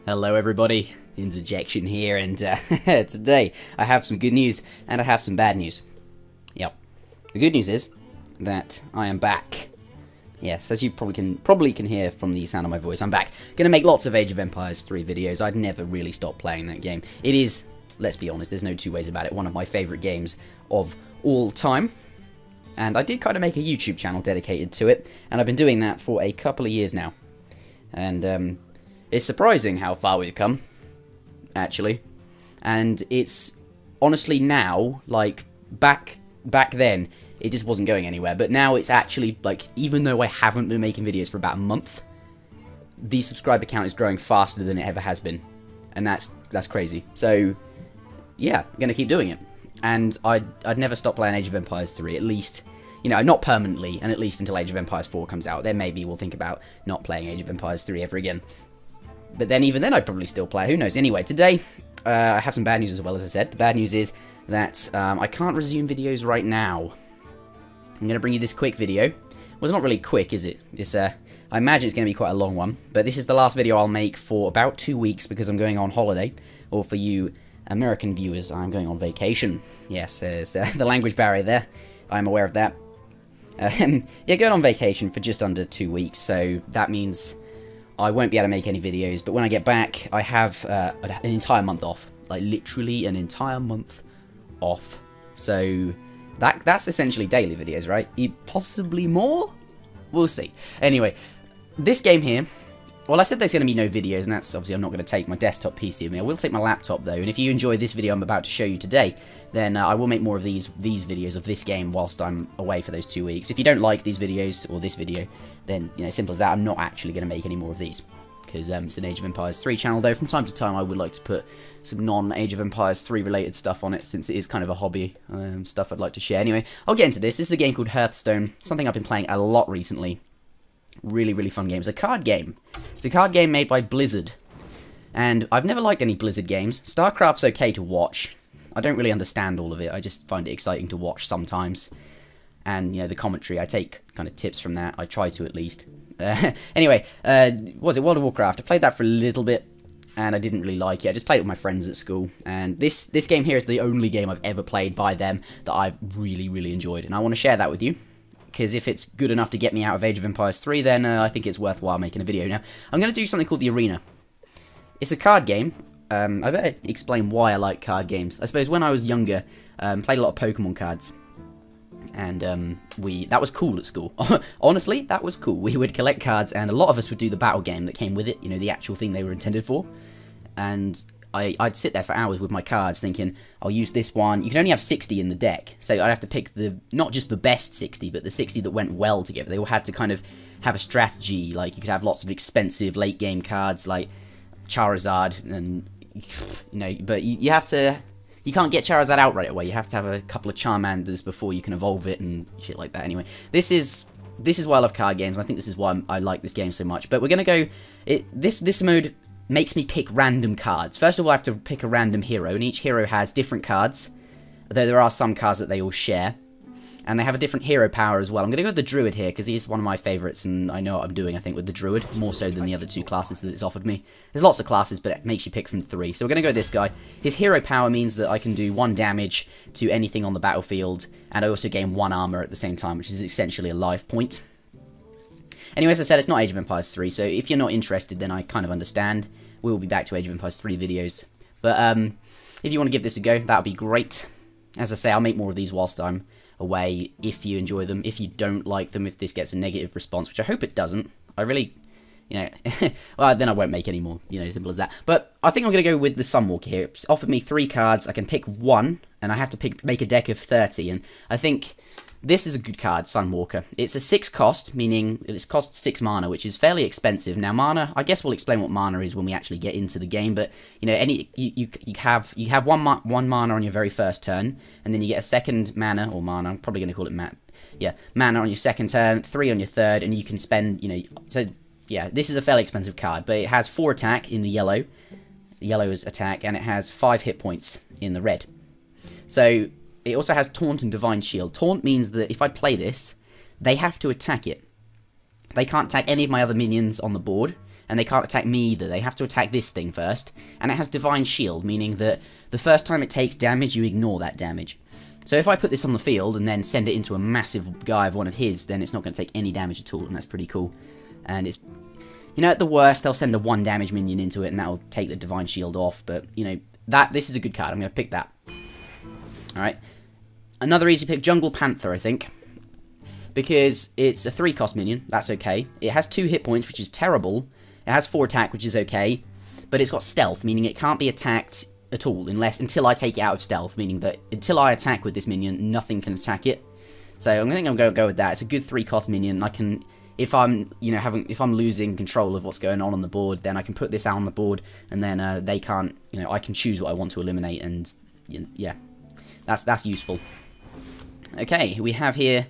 Hello everybody, Interjection here, and today I have some good news and I have some bad news. Yep. The good news is that I am back. Yes, as you probably can hear from the sound of my voice, I'm back. Gonna make lots of Age of Empires 3 videos. I'd never really stopped playing that game. It is, let's be honest, there's no two ways about it, one of my favourite games of all time. And I did kind of make a YouTube channel dedicated to it, and I've been doing that for a couple of years now. And it's surprising how far we've come, actually. And it's honestly now, like, back then, it just wasn't going anywhere. But now it's actually, like, even though I haven't been making videos for about a month, the subscriber count is growing faster than it ever has been. And that's crazy. So, yeah, I'm going to keep doing it. And I'd never stop playing Age of Empires 3, at least, you know, not permanently, and at least until Age of Empires 4 comes out. Then maybe we'll think about not playing Age of Empires 3 ever again. But then even then I'd probably still play, who knows. Anyway, today I have some bad news as well, as I said. The bad news is that I can't resume videos right now. I'm going to bring you this quick video. Well, it's not really quick, is it? It's I imagine it's going to be quite a long one. But this is the last video I'll make for about 2 weeks because I'm going on holiday. Or for you American viewers, I'm going on vacation. Yes, there's the language barrier there. I'm aware of that. Yeah, going on vacation for just under 2 weeks, so that means I won't be able to make any videos, but when I get back, I have an entire month off. Like, literally an entire month off. So, that's essentially daily videos, right? Possibly more? We'll see. Anyway, this game here, well, I said there's going to be no videos, and that's obviously I'm not going to take my desktop PC with me. I will take my laptop, though, and if you enjoy this video I'm about to show you today, then I will make more of these videos of this game whilst I'm away for those 2 weeks. If you don't like these videos, or this video, then, you know, simple as that, I'm not actually going to make any more of these. Because it's an Age of Empires 3 channel, though from time to time I would like to put some non-Age of Empires 3 related stuff on it, since it is kind of a hobby, stuff I'd like to share. Anyway, I'll get into this. This is a game called Hearthstone, something I've been playing a lot recently. Really, really fun game. It's a card game. It's a card game made by Blizzard. And I've never liked any Blizzard games. StarCraft's okay to watch. I don't really understand all of it. I just find it exciting to watch sometimes. And, you know, the commentary, I take kind of tips from that. I try to, at least. Anyway, what was it? World of Warcraft. I played that for a little bit, and I didn't really like it. I just played it with my friends at school. And this game here is the only game I've ever played by them that I've really, really enjoyed. And I want to share that with you. Because if it's good enough to get me out of Age of Empires 3, then I think it's worthwhile making a video. Now, I'm going to do something called the Arena. It's a card game. I better explain why I like card games. I suppose when I was younger, played a lot of Pokemon cards. And that was cool at school. Honestly, that was cool. We would collect cards, and a lot of us would do the battle game that came with it. You know, the actual thing they were intended for. And I'd sit there for hours with my cards thinking, I'll use this one. You can only have 60 in the deck, so I'd have to pick not just the best 60, but the 60 that went well together. They all had to kind of have a strategy. Like, you could have lots of expensive late game cards like Charizard, and, you know, but you have to, you can't get Charizard out right away. You have to have a couple of Charmanders before you can evolve it and shit like that. Anyway, this is why I love card games. I think this is why I like this game so much. But we're gonna go, this mode makes me pick random cards. First of all, I have to pick a random hero, and each hero has different cards, though there are some cards that they all share, and they have a different hero power as well. I'm going to go with the Druid here, because he's one of my favourites, and I know what I'm doing, I think, with the Druid, more so than the other two classes that it's offered me. There's lots of classes, but it makes you pick from 3, so we're going to go with this guy. His hero power means that I can do 1 damage to anything on the battlefield, and I also gain 1 armor at the same time, which is essentially a life point. Anyway, as I said, it's not Age of Empires 3, so if you're not interested, then I kind of understand. We will be back to Age of Empires 3 videos. But if you want to give this a go, that would be great. As I say, I'll make more of these whilst I'm away, if you enjoy them. If you don't like them, if this gets a negative response, which I hope it doesn't. I really, you know, well, then I won't make any more, you know, simple as that. But I think I'm going to go with the Sunwalker here. It's offered me 3 cards. I can pick 1, and I have to make a deck of 30. And I think this is a good card, Sunwalker. It's a 6 cost, meaning it costs 6 mana, which is fairly expensive. Now, mana, I guess we'll explain what mana is when we actually get into the game, but, you know, you have one mana on your very first turn, and then you get a second mana, or mana, I'm probably going to call it mana on your second turn, 3 on your third, and you can spend, you know, so, yeah, this is a fairly expensive card, but it has 4 attack in the yellow is attack, and it has 5 hit points in the red. So it also has Taunt and Divine Shield. Taunt means that if I play this, they have to attack it. They can't attack any of my other minions on the board, and they can't attack me either. They have to attack this thing first, and it has Divine Shield, meaning that the first time it takes damage, you ignore that damage. So if I put this on the field and then send it into a massive guy of one of his, then it's not going to take any damage at all, and that's pretty cool. And it's, you know, at the worst, they'll send a 1 damage minion into it, and that'll take the Divine Shield off, but, you know, this is a good card. I'm going to pick that. Alright. Another easy pick, Jungle Panther, I think. Because it's a 3-cost minion, that's okay. It has 2 hit points, which is terrible. It has 4 attack, which is okay. But it's got stealth, meaning it can't be attacked at all until I take it out of stealth, meaning that until I attack with this minion, nothing can attack it. So I think I'm going to go with that. It's a good 3-cost minion. I can, if I'm, you know, if I'm losing control of what's going on the board, then I can put this out on the board, and then they can't, you know, I can choose what I want to eliminate, and yeah, that's useful. Okay, we have here,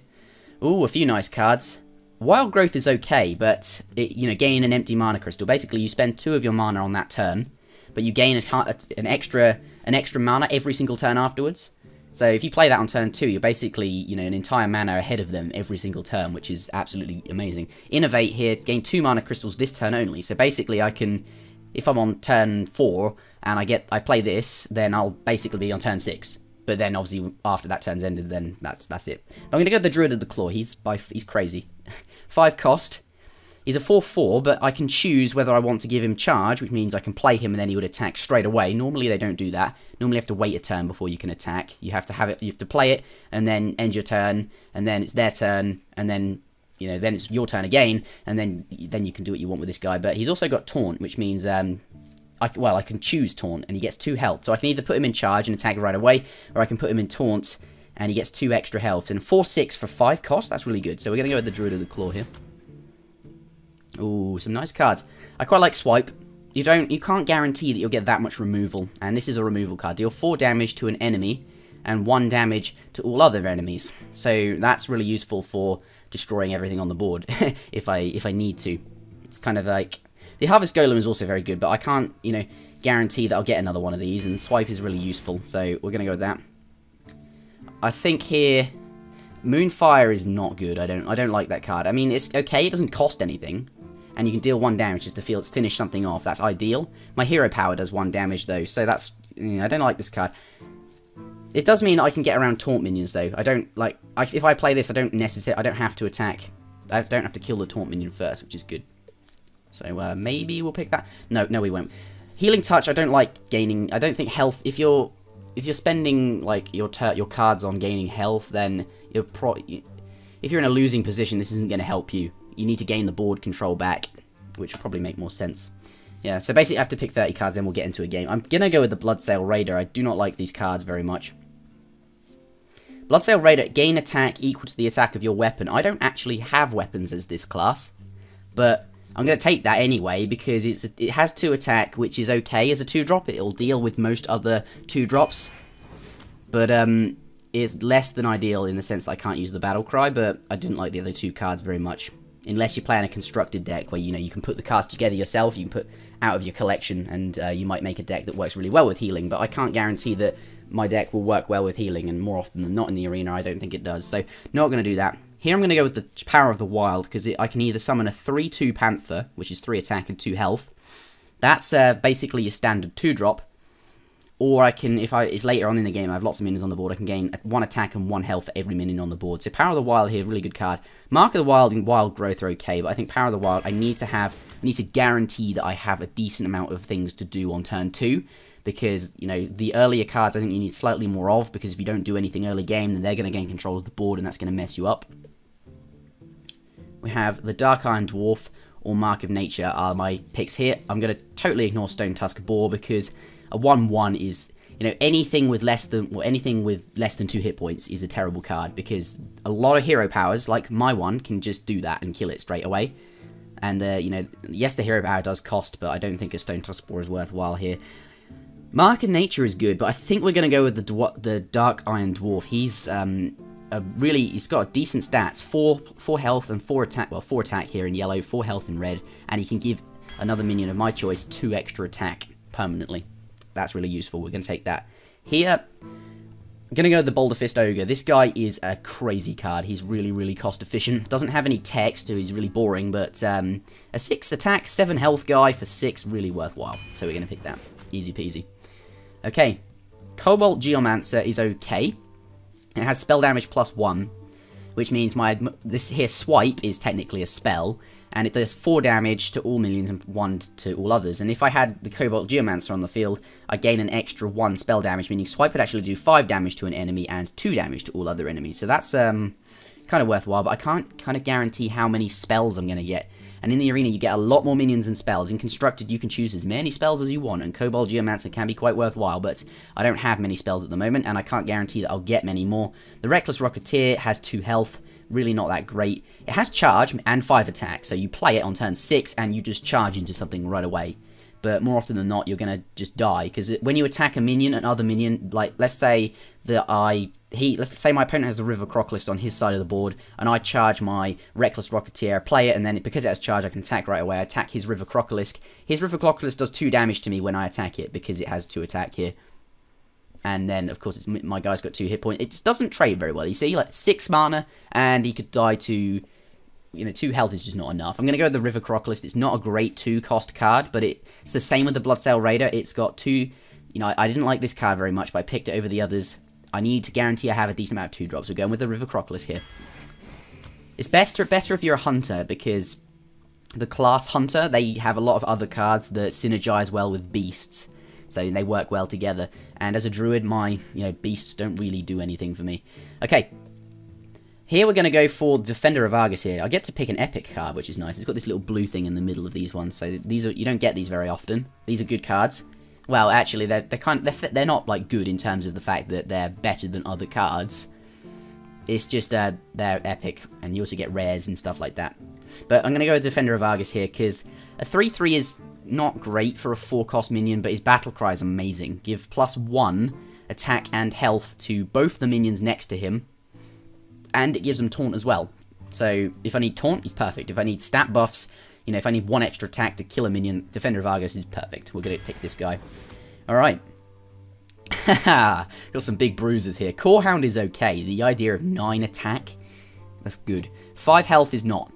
ooh, a few nice cards. Wild Growth is okay, but it, you know, gain an empty mana crystal. Basically, you spend 2 of your mana on that turn, but you gain an extra mana every single turn afterwards. So if you play that on turn 2, you're basically, you know, an entire mana ahead of them every single turn, which is absolutely amazing. Innovate here, gain 2 mana crystals this turn only. So basically I can, if I'm on turn 4 and I play this, then I'll basically be on turn 6. But then obviously after that turn's ended, then that's it. But I'm going to go with the Druid of the Claw. He's crazy. 5 cost. He's a 4/4, but I can choose whether I want to give him charge, which means I can play him and then he would attack straight away. Normally they don't do that. Normally you have to wait a turn before you can attack. You have to have it. You have to play it and then end your turn, and then it's their turn, and then, you know, then it's your turn again, and then you can do what you want with this guy. But he's also got Taunt, which means I can choose Taunt, and he gets 2 health. So I can either put him in charge and attack right away, or I can put him in Taunt, and he gets 2 extra health. And 4/6 for 5 cost, that's really good. So we're going to go with the Druid of the Claw here. Ooh, some nice cards. I quite like Swipe. You can't guarantee that you'll get that much removal, and this is a removal card. Deal 4 damage to an enemy, and 1 damage to all other enemies. So that's really useful for destroying everything on the board, if I need to. It's kind of like... The Harvest Golem is also very good, but I can't, you know, guarantee that I'll get another one of these, and Swipe is really useful, so we're going to go with that. I think here, Moonfire is not good. I don't like that card. I mean, it's okay, it doesn't cost anything, and you can deal 1 damage just to finish something off. That's ideal. My Hero Power does 1 damage, though, so that's... You know, I don't like this card. It does mean I can get around Taunt minions, though. I don't, like... if I play this, I don't have to attack... I don't have to kill the Taunt minion first, which is good. So, maybe we'll pick that. No, we won't. Healing Touch, I don't like gaining... I don't think health... If you're spending, like, your cards on gaining health, then you're if you're in a losing position, this isn't going to help you. You need to gain the board control back, which will probably make more sense. Yeah, so basically I have to pick 30 cards, then we'll get into a game. I'm going to go with the Bloodsail Raider. I do not like these cards very much. Bloodsail Raider, gain attack equal to the attack of your weapon. I don't actually have weapons as this class, but I'm going to take that anyway, because it has 2 attack, which is okay as a 2-drop. It'll deal with most other 2-drops, but it's less than ideal in the sense that I can't use the Battle Cry, but I didn't like the other 2 cards very much. Unless you play in a constructed deck where, you know, you can put the cards together yourself, you can put out of your collection, and you might make a deck that works really well with healing, but I can't guarantee that my deck will work well with healing, and more often than not in the arena, I don't think it does. So, not going to do that. Here I'm going to go with the Power of the Wild, because I can either summon a 3/2 Panther, which is 3 attack and 2 health. That's basically your standard 2-drop. Or I can, if it's later on in the game, I have lots of minions on the board, I can gain 1 attack and 1 health for every minion on the board. So Power of the Wild here, really good card. Mark of the Wild and Wild Growth are okay, but I think Power of the Wild, I need to guarantee that I have a decent amount of things to do on turn 2. Because, you know, the earlier cards I think you need slightly more of, because if you don't do anything early game, then they're going to gain control of the board, and that's going to mess you up. We have the Dark Iron Dwarf or Mark of Nature are my picks here. I'm going to totally ignore Stone Tusk Boar, because a 1/1 is, you know, anything with less than 2 hit points is a terrible card, because a lot of hero powers, like my one, can just do that and kill it straight away. And, you know, yes, the hero power does cost, but I don't think a Stone Tusk Boar is worthwhile here. Mark of Nature is good, but I think we're going to go with the Dark Iron Dwarf. He's he's got decent stats, 4 health and 4 attack. Well, 4 attack here in yellow, 4 health in red, and he can give another minion of my choice 2 extra attack permanently. That's really useful. We're going to take that. Here, I'm going to go with the Boulder Fist Ogre. This guy is a crazy card. He's really, really cost efficient. Doesn't have any text, so he's really boring, but a 6 attack, 7 health guy for 6, really worthwhile. So we're going to pick that. Easy peasy. Okay. Cobalt Geomancer is okay. It has spell damage +1, which means this here swipe is technically a spell, and it does 4 damage to all minions and 1 to all others. And if I had the Cobalt Geomancer on the field, I gain an extra 1 spell damage, meaning swipe would actually do 5 damage to an enemy and 2 damage to all other enemies. So that's kind of worthwhile, but I can't kind of guarantee how many spells I'm going to get. And in the arena, you get a lot more minions and spells. In Constructed, you can choose as many spells as you want, and Cobalt Geomancer can be quite worthwhile, but I don't have many spells at the moment, and I can't guarantee that I'll get many more. The Reckless Rocketeer has 2 health, really not that great. It has charge and 5 attack, so you play it on turn 6, and you just charge into something right away. But more often than not, you're going to just die, because when you attack a minion, another minion, like, let's say that let's say my opponent has the River Crocalist on his side of the board, and I charge my Reckless Rocketeer, play it, and then because it has charge, I can attack right away. I attack his River Crocalist. His River Crocalist does 2 damage to me when I attack it, because it has 2 attack here. And then, of course, my guy's got 2 hit points. It just doesn't trade very well, you see? Like, 6 mana, and he could die to... 2 health is just not enough. I'm going to go with the River Crocalist. It's not a great 2-cost card, but it's the same with the Bloodsail Raider. It's got 2... I didn't like this card very much, but I picked it over the others. I need to guarantee I have a decent amount of 2-drops. We're going with the River Crocalist here. It's better if you're a hunter, because the class hunter, they have a lot of other cards that synergize well with beasts. So they work well together. And as a druid, my beasts don't really do anything for me. Okay. Here we're going to go for Defender of Argus here. I get to pick an epic card, which is nice. It's got this little blue thing in the middle of these ones. So you don't get these very often. These are good cards. Well, actually, they're not like good in terms of the fact that they're better than other cards. It's just they're epic, and you also get rares and stuff like that. But I'm going to go with Defender of Argus here, because a 3/3 is not great for a 4-cost minion, but his battle cry is amazing. Give +1 attack and health to both the minions next to him, and it gives them taunt as well. So if I need taunt, he's perfect. If I need stat buffs, if I need 1 extra attack to kill a minion, Defender of Argus is perfect. We're going to pick this guy. Alright. Haha, got some big bruises here. Corehound is okay. The idea of 9 attack, that's good. 5 health is not.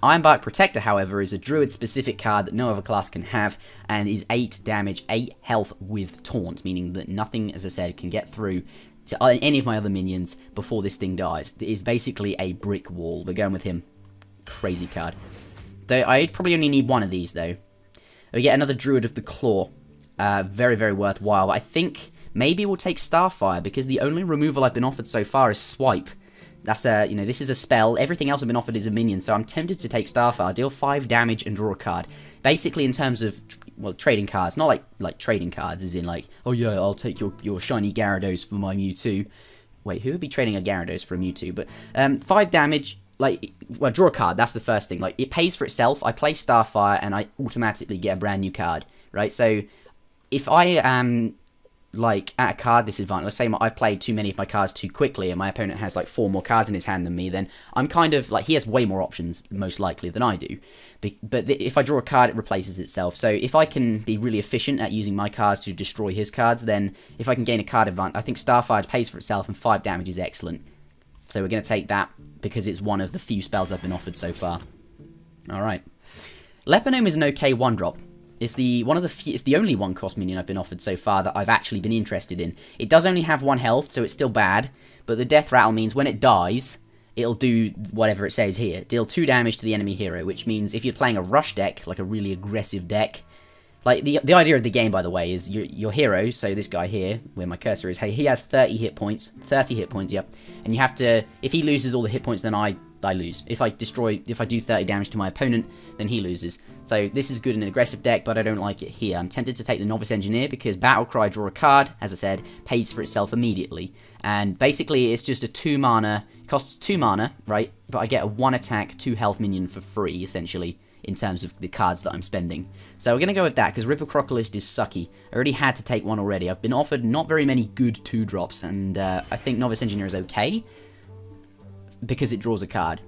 Ironbark Protector, however, is a druid-specific card that no other class can have, and is 8 damage, 8 health with taunt, meaning that nothing, as I said, can get through to any of my other minions before this thing dies. It is basically a brick wall. We're going with him. Crazy card. I probably only need 1 of these, though. We get another Druid of the Claw. Very, very worthwhile. I think maybe we'll take Starfire, because the only removal I've been offered so far is Swipe. That's this is a spell. Everything else I've been offered is a minion, so I'm tempted to take Starfire, deal 5 damage and draw a card. Basically, in terms of, well, trading cards. Not like trading cards, as in like, oh yeah, I'll take your shiny Gyarados for my Mewtwo. Wait, who would be trading a Gyarados for a Mewtwo? But 5 damage, well, draw a card, that's the first thing. Like, it pays for itself. I play Starfire, and I automatically get a brand new card, right? So, if I am like at a card disadvantage, let's say I've played too many of my cards too quickly and my opponent has like 4 more cards in his hand than me, then I'm kind of like, he has way more options most likely than I do. But if I draw a card, it replaces itself. So if I can be really efficient at using my cards to destroy his cards, then if I can gain a card advantage, I think Starfire pays for itself, and 5 damage is excellent. So we're going to take that because it's one of the few spells I've been offered so far. Alright. Leponome is an okay 1-drop. It's the only 1-cost minion I've been offered so far that I've actually been interested in. It does only have 1 health, so it's still bad, but the death rattle means when it dies, it'll do whatever it says here. Deal 2 damage to the enemy hero, which means if you're playing a rush deck, like a really aggressive deck, like the idea of the game, by the way, is your hero, so this guy here, where my cursor is, hey, he has 30 hit points, yep, and you have to, if he loses all the hit points, then I lose. If I do 30 damage to my opponent, then he loses. So this is good in an aggressive deck, but I don't like it here. I'm tempted to take the Novice Engineer because Battlecry, draw a card, as I said, pays for itself immediately. And basically it's just a 2 mana, costs 2 mana, right? But I get a 1 attack, 2 health minion for free, essentially, in terms of the cards that I'm spending. So we're going to go with that, because River Crocalist is sucky. I already had to take one already. I've been offered not very many good 2-drops, and I think Novice Engineer is okay, because it draws a card.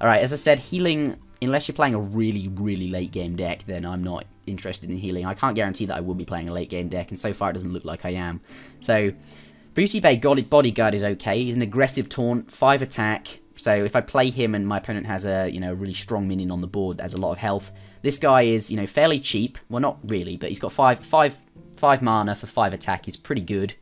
Alright, as I said, healing, unless you're playing a really, really late game deck, then I'm not interested in healing. I can't guarantee that I will be playing a late game deck, and so far it doesn't look like I am. So, Booty Bay Bodyguard is okay. He's an aggressive taunt, 5 attack. So if I play him and my opponent has a, really strong minion on the board that has a lot of health, this guy is, fairly cheap. Well, not really, but he's got 5 mana for 5 attack. Is pretty good.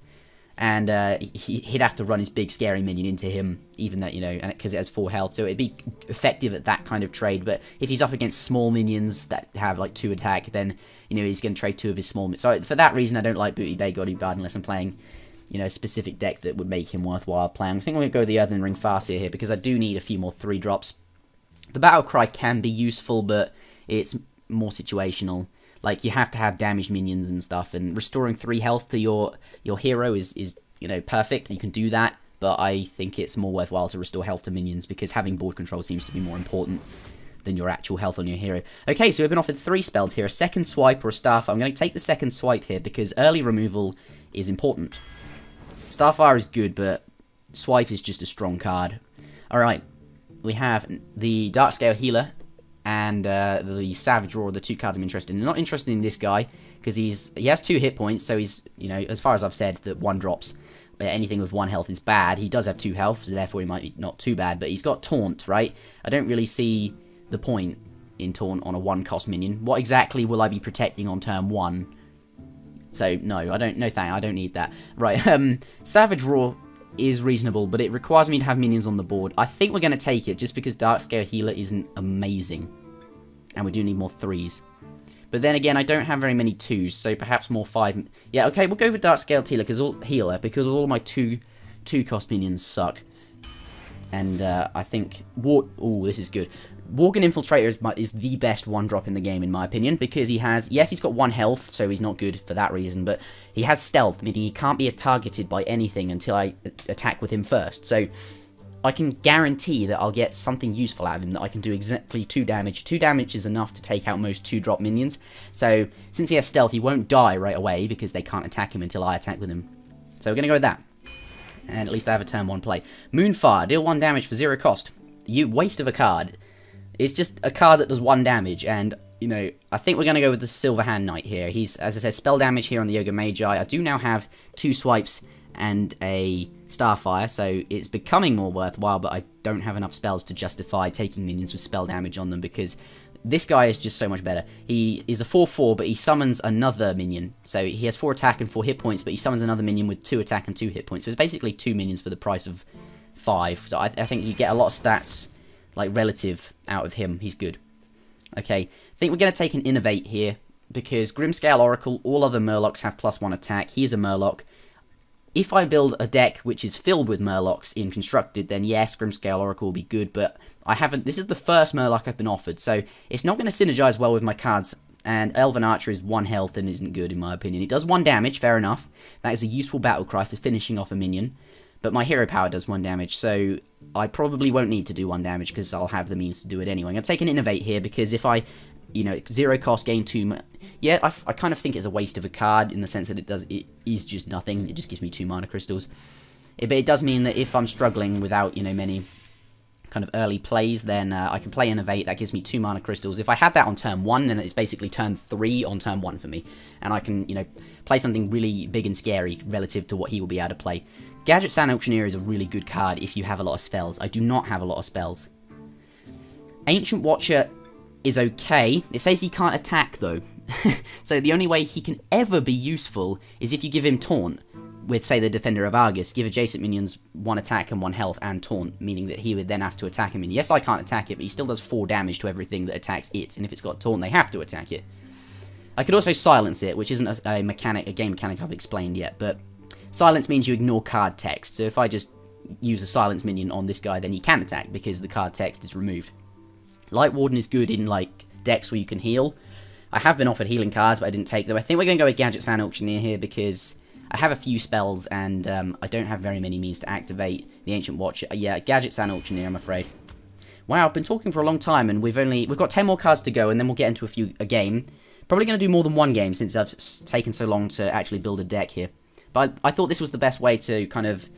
And he'd have to run his big scary minion into him, even that, and because it has 4 health, so it'd be effective at that kind of trade. But if he's up against small minions that have like 2 attack, then he's going to trade 2 of his small minions. So for that reason, I don't like Booty Bay Bodyguard unless I'm playing, a specific deck that would make him worthwhile playing. I think I'm going to go the Earthen Ring Farseer here because I do need a few more 3-drops. The Battle Cry can be useful, but it's more situational. Like, you have to have damaged minions and stuff, and restoring 3 health to your hero is perfect. You can do that, but I think it's more worthwhile to restore health to minions because having board control seems to be more important than your actual health on your hero. Okay, so we've been offered 3 spells here, a second swipe or a Starfire. I'm going to take the second swipe here because early removal is important. Starfire is good, but swipe is just a strong card. Alright, we have the Darkscale Healer and the Savage Roar, the 2 cards I'm interested in. I'm not interested in this guy, because he has 2 hit points, so he's, as far as I've said, that 1 drops. Anything with 1 health is bad. He does have 2 health, so therefore he might be not too bad, but he's got Taunt, right? I don't really see the point in Taunt on a 1-cost minion. What exactly will I be protecting on turn 1? So, no, I don't need that. Right, Savage Roar is reasonable, but it requires me to have minions on the board. I think we're going to take it, just because Darkscale Healer isn't amazing. And we do need more 3s. But then again, I don't have very many 2s, so perhaps more 5. Yeah, okay, we'll go for Darkscale Healer, because all of my 2-cost minions suck. And I think... Ooh, this is good. Worgen Infiltrator is the best 1-drop in the game, in my opinion, because he has... Yes, he's got 1 health, so he's not good for that reason, but he has stealth, meaning he can't be targeted by anything until I attack with him first. So I can guarantee that I'll get something useful out of him, that I can do exactly 2 damage. 2 damage is enough to take out most 2-drop minions. So since he has stealth, he won't die right away, because they can't attack him until I attack with him. So we're going to go with that. And at least I have a turn 1 play. Moonfire, deal 1 damage for 0 cost. Waste of a card. It's just a card that does 1 damage, and, I think we're going to go with the Silver Hand Knight here. He's, as I said, spell damage here on the Yoga Magi. I do now have 2 swipes and a Starfire, so it's becoming more worthwhile, but I don't have enough spells to justify taking minions with spell damage on them, because this guy is just so much better. He is a 4/4, but he summons another minion. So he has 4 attack and 4 hit points, but he summons another minion with 2 attack and 2 hit points. So it's basically 2 minions for the price of 5. So I think you get a lot of stats, like, relative out of him. He's good. Okay, I think we're going to take an Innovate here, because Grimscale Oracle, all other Murlocs have +1 attack. He's a Murloc. If I build a deck which is filled with Murlocs in Constructed, then yes, Grimscale Oracle will be good, but I haven't... This is the first Murloc I've been offered, so it's not going to synergize well with my cards, and Elven Archer is 1 health and isn't good in my opinion. It does 1 damage, fair enough. That is a useful battle cry for finishing off a minion, but my hero power does 1 damage, so I probably won't need to do 1 damage because I'll have the means to do it anyway. I'm going to take an Innovate here because if I, 0 cost, gain 2... Yeah, I kind of think it's a waste of a card in the sense that it is just nothing. It just gives me 2 mana crystals. But it does mean that if I'm struggling without, many kind of early plays, then I can play Innovate. That gives me 2 mana crystals. If I had that on turn 1, then it's basically turn 3 on turn 1 for me. And I can, play something really big and scary relative to what he will be able to play. Gadget Sand Auctioneer is a really good card if you have a lot of spells. I do not have a lot of spells. Ancient Watcher is okay. It says he can't attack, though. So the only way he can ever be useful is if you give him Taunt. With, say, the Defender of Argus. Give adjacent minions 1 attack and 1 health and Taunt, meaning that he would then have to attack him. And yes, I can't attack it, but he still does 4 damage to everything that attacks it. And if it's got Taunt, they have to attack it. I could also silence it, which isn't a game mechanic I've explained yet, but silence means you ignore card text. So if I just use a silence minion on this guy, then he can attack because the card text is removed. Light Warden is good in, like, decks where you can heal. I have been offered healing cards, but I didn't take them. I think we're going to go with Gadget Sand Auctioneer here because I have a few spells and I don't have very many means to activate the Ancient Watcher. Yeah, Gadget Sand Auctioneer, I'm afraid. Wow, I've been talking for a long time and we've got 10 more cards to go and then we'll get into a game. Probably going to do more than 1 game since I've taken so long to actually build a deck here. But I thought this was the best way to kind of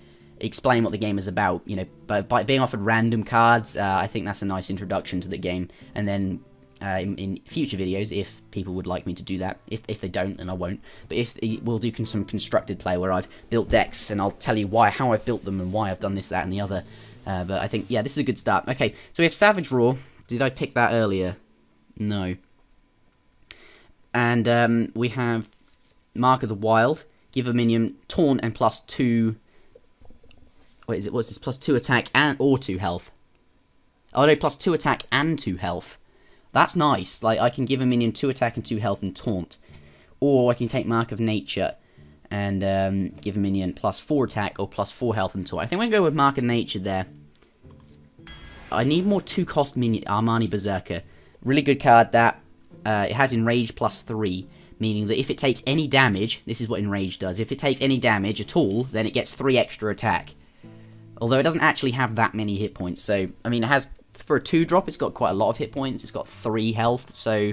explain what the game is about, by being offered random cards. I think that's a nice introduction to the game, and then in future videos if people would like me to do that. If they don't, then I won't. But if we'll do some constructed play where I've built decks and I'll tell you how I've built them and why I've done this, that, and the other. But I think, yeah, this is a good start. Okay, so we have Savage Roar. Did I pick that earlier? No. And we have Mark of the Wild. Give a minion Taunt and +2. Wait, is it? What's this? +2 attack or 2 health. Oh no, +2 attack and 2 health. That's nice. Like, I can give a minion 2 attack and 2 health and taunt. Or I can take Mark of Nature and give a minion +4 attack or +4 health and taunt. I think we're going to go with Mark of Nature there. I need more 2-cost minion. Armani Berserker. Really good card, that. It has Enrage +3, meaning that if it takes any damage, this is what Enrage does. If it takes any damage at all, then it gets 3 extra attack. Although it doesn't actually have that many hit points. So, I mean, it has... For a 2-drop, it's got quite a lot of hit points. It's got 3 health, so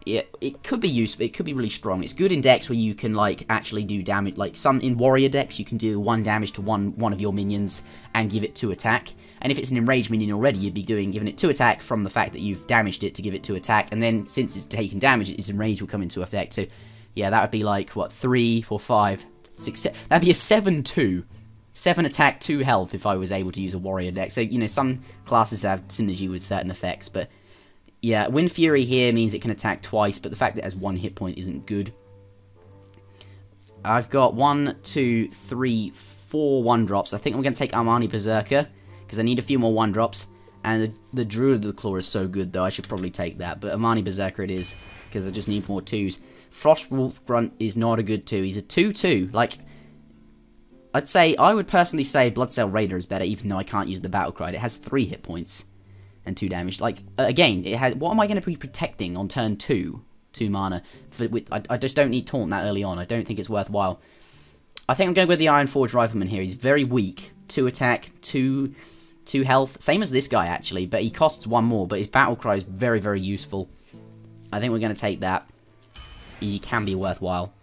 yeah, it could be useful. It could be really strong. It's good in decks where you can like actually do damage. Like some in warrior decks, you can do 1 damage to one of your minions and give it 2 attack. And if it's an enraged minion already, you'd be giving it 2 attack from the fact that you've damaged it to give it 2 attack. And then since it's taking damage, its enrage will come into effect. So yeah, that would be like what 3, 4, 5, 6, 7. That'd be a 7/2. 7 attack, 2 health if I was able to use a warrior deck. So, you know, some classes have synergy with certain effects, but yeah, Wind Fury here means it can attack twice, but the fact that it has 1 hit point isn't good. I've got 1, 2, 3, 4 1-drops. I think I'm going to take Armani Berserker, because I need a few more 1-drops, and the Druid of the Claw is so good, though, I should probably take that, but Armani Berserker it is, because I just need more 2s. Frost Wolf Grunt is not a good 2. He's a 2/2, like... I would personally say Bloodsail Raider is better, even though I can't use the Battle Cry. It has 3 hit points and 2 damage. Like, again, it has. What am I going to be protecting on turn 2? 2 mana. I just don't need Taunt that early on. I don't think it's worthwhile. I think I'm going to go with the Iron Forge Rifleman here. He's very weak. 2 attack, 2 health. Same as this guy, actually, but he costs 1 more. But his Battle Cry is very, very useful. I think we're going to take that. He can be worthwhile.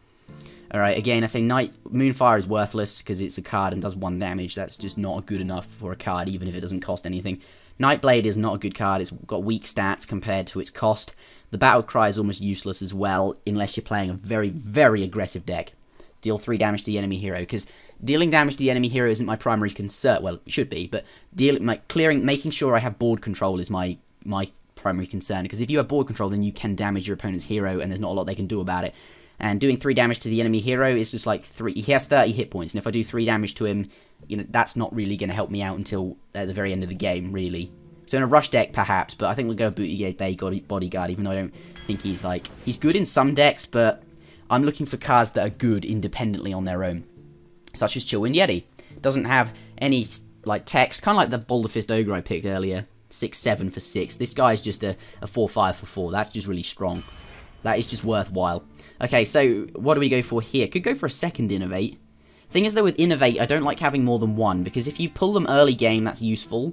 Alright, again, I say Moonfire is worthless because it's a card and does 1 damage. That's just not good enough for a card, even if it doesn't cost anything. Nightblade is not a good card. It's got weak stats compared to its cost. The Battle Cry is almost useless as well, unless you're playing a very, very aggressive deck. Deal 3 damage to the enemy hero, because dealing damage to the enemy hero isn't my primary concern. Well, it should be, but making sure I have board control is my primary concern. Because if you have board control, then you can damage your opponent's hero, and there's not a lot they can do about it. And doing 3 damage to the enemy hero is just like 3. He has 30 hit points, and if I do 3 damage to him, you know, that's not really going to help me out until at the very end of the game, really. So in a rush deck, perhaps, but I think we'll go Booty Bay Bodyguard, even though I don't think he's good in some decks, but I'm looking for cards that are good independently on their own, such as Chillwind Yeti. Doesn't have any, like, text, kind of like the Boulder Fist Ogre I picked earlier, 6/7 for 6. This guy's just a 4/5 for 4. That's just really strong. That is just worthwhile. Okay, so what do we go for here? Could go for a second Innovate. Thing is, though, with Innovate, I don't like having more than 1, because if you pull them early game, that's useful.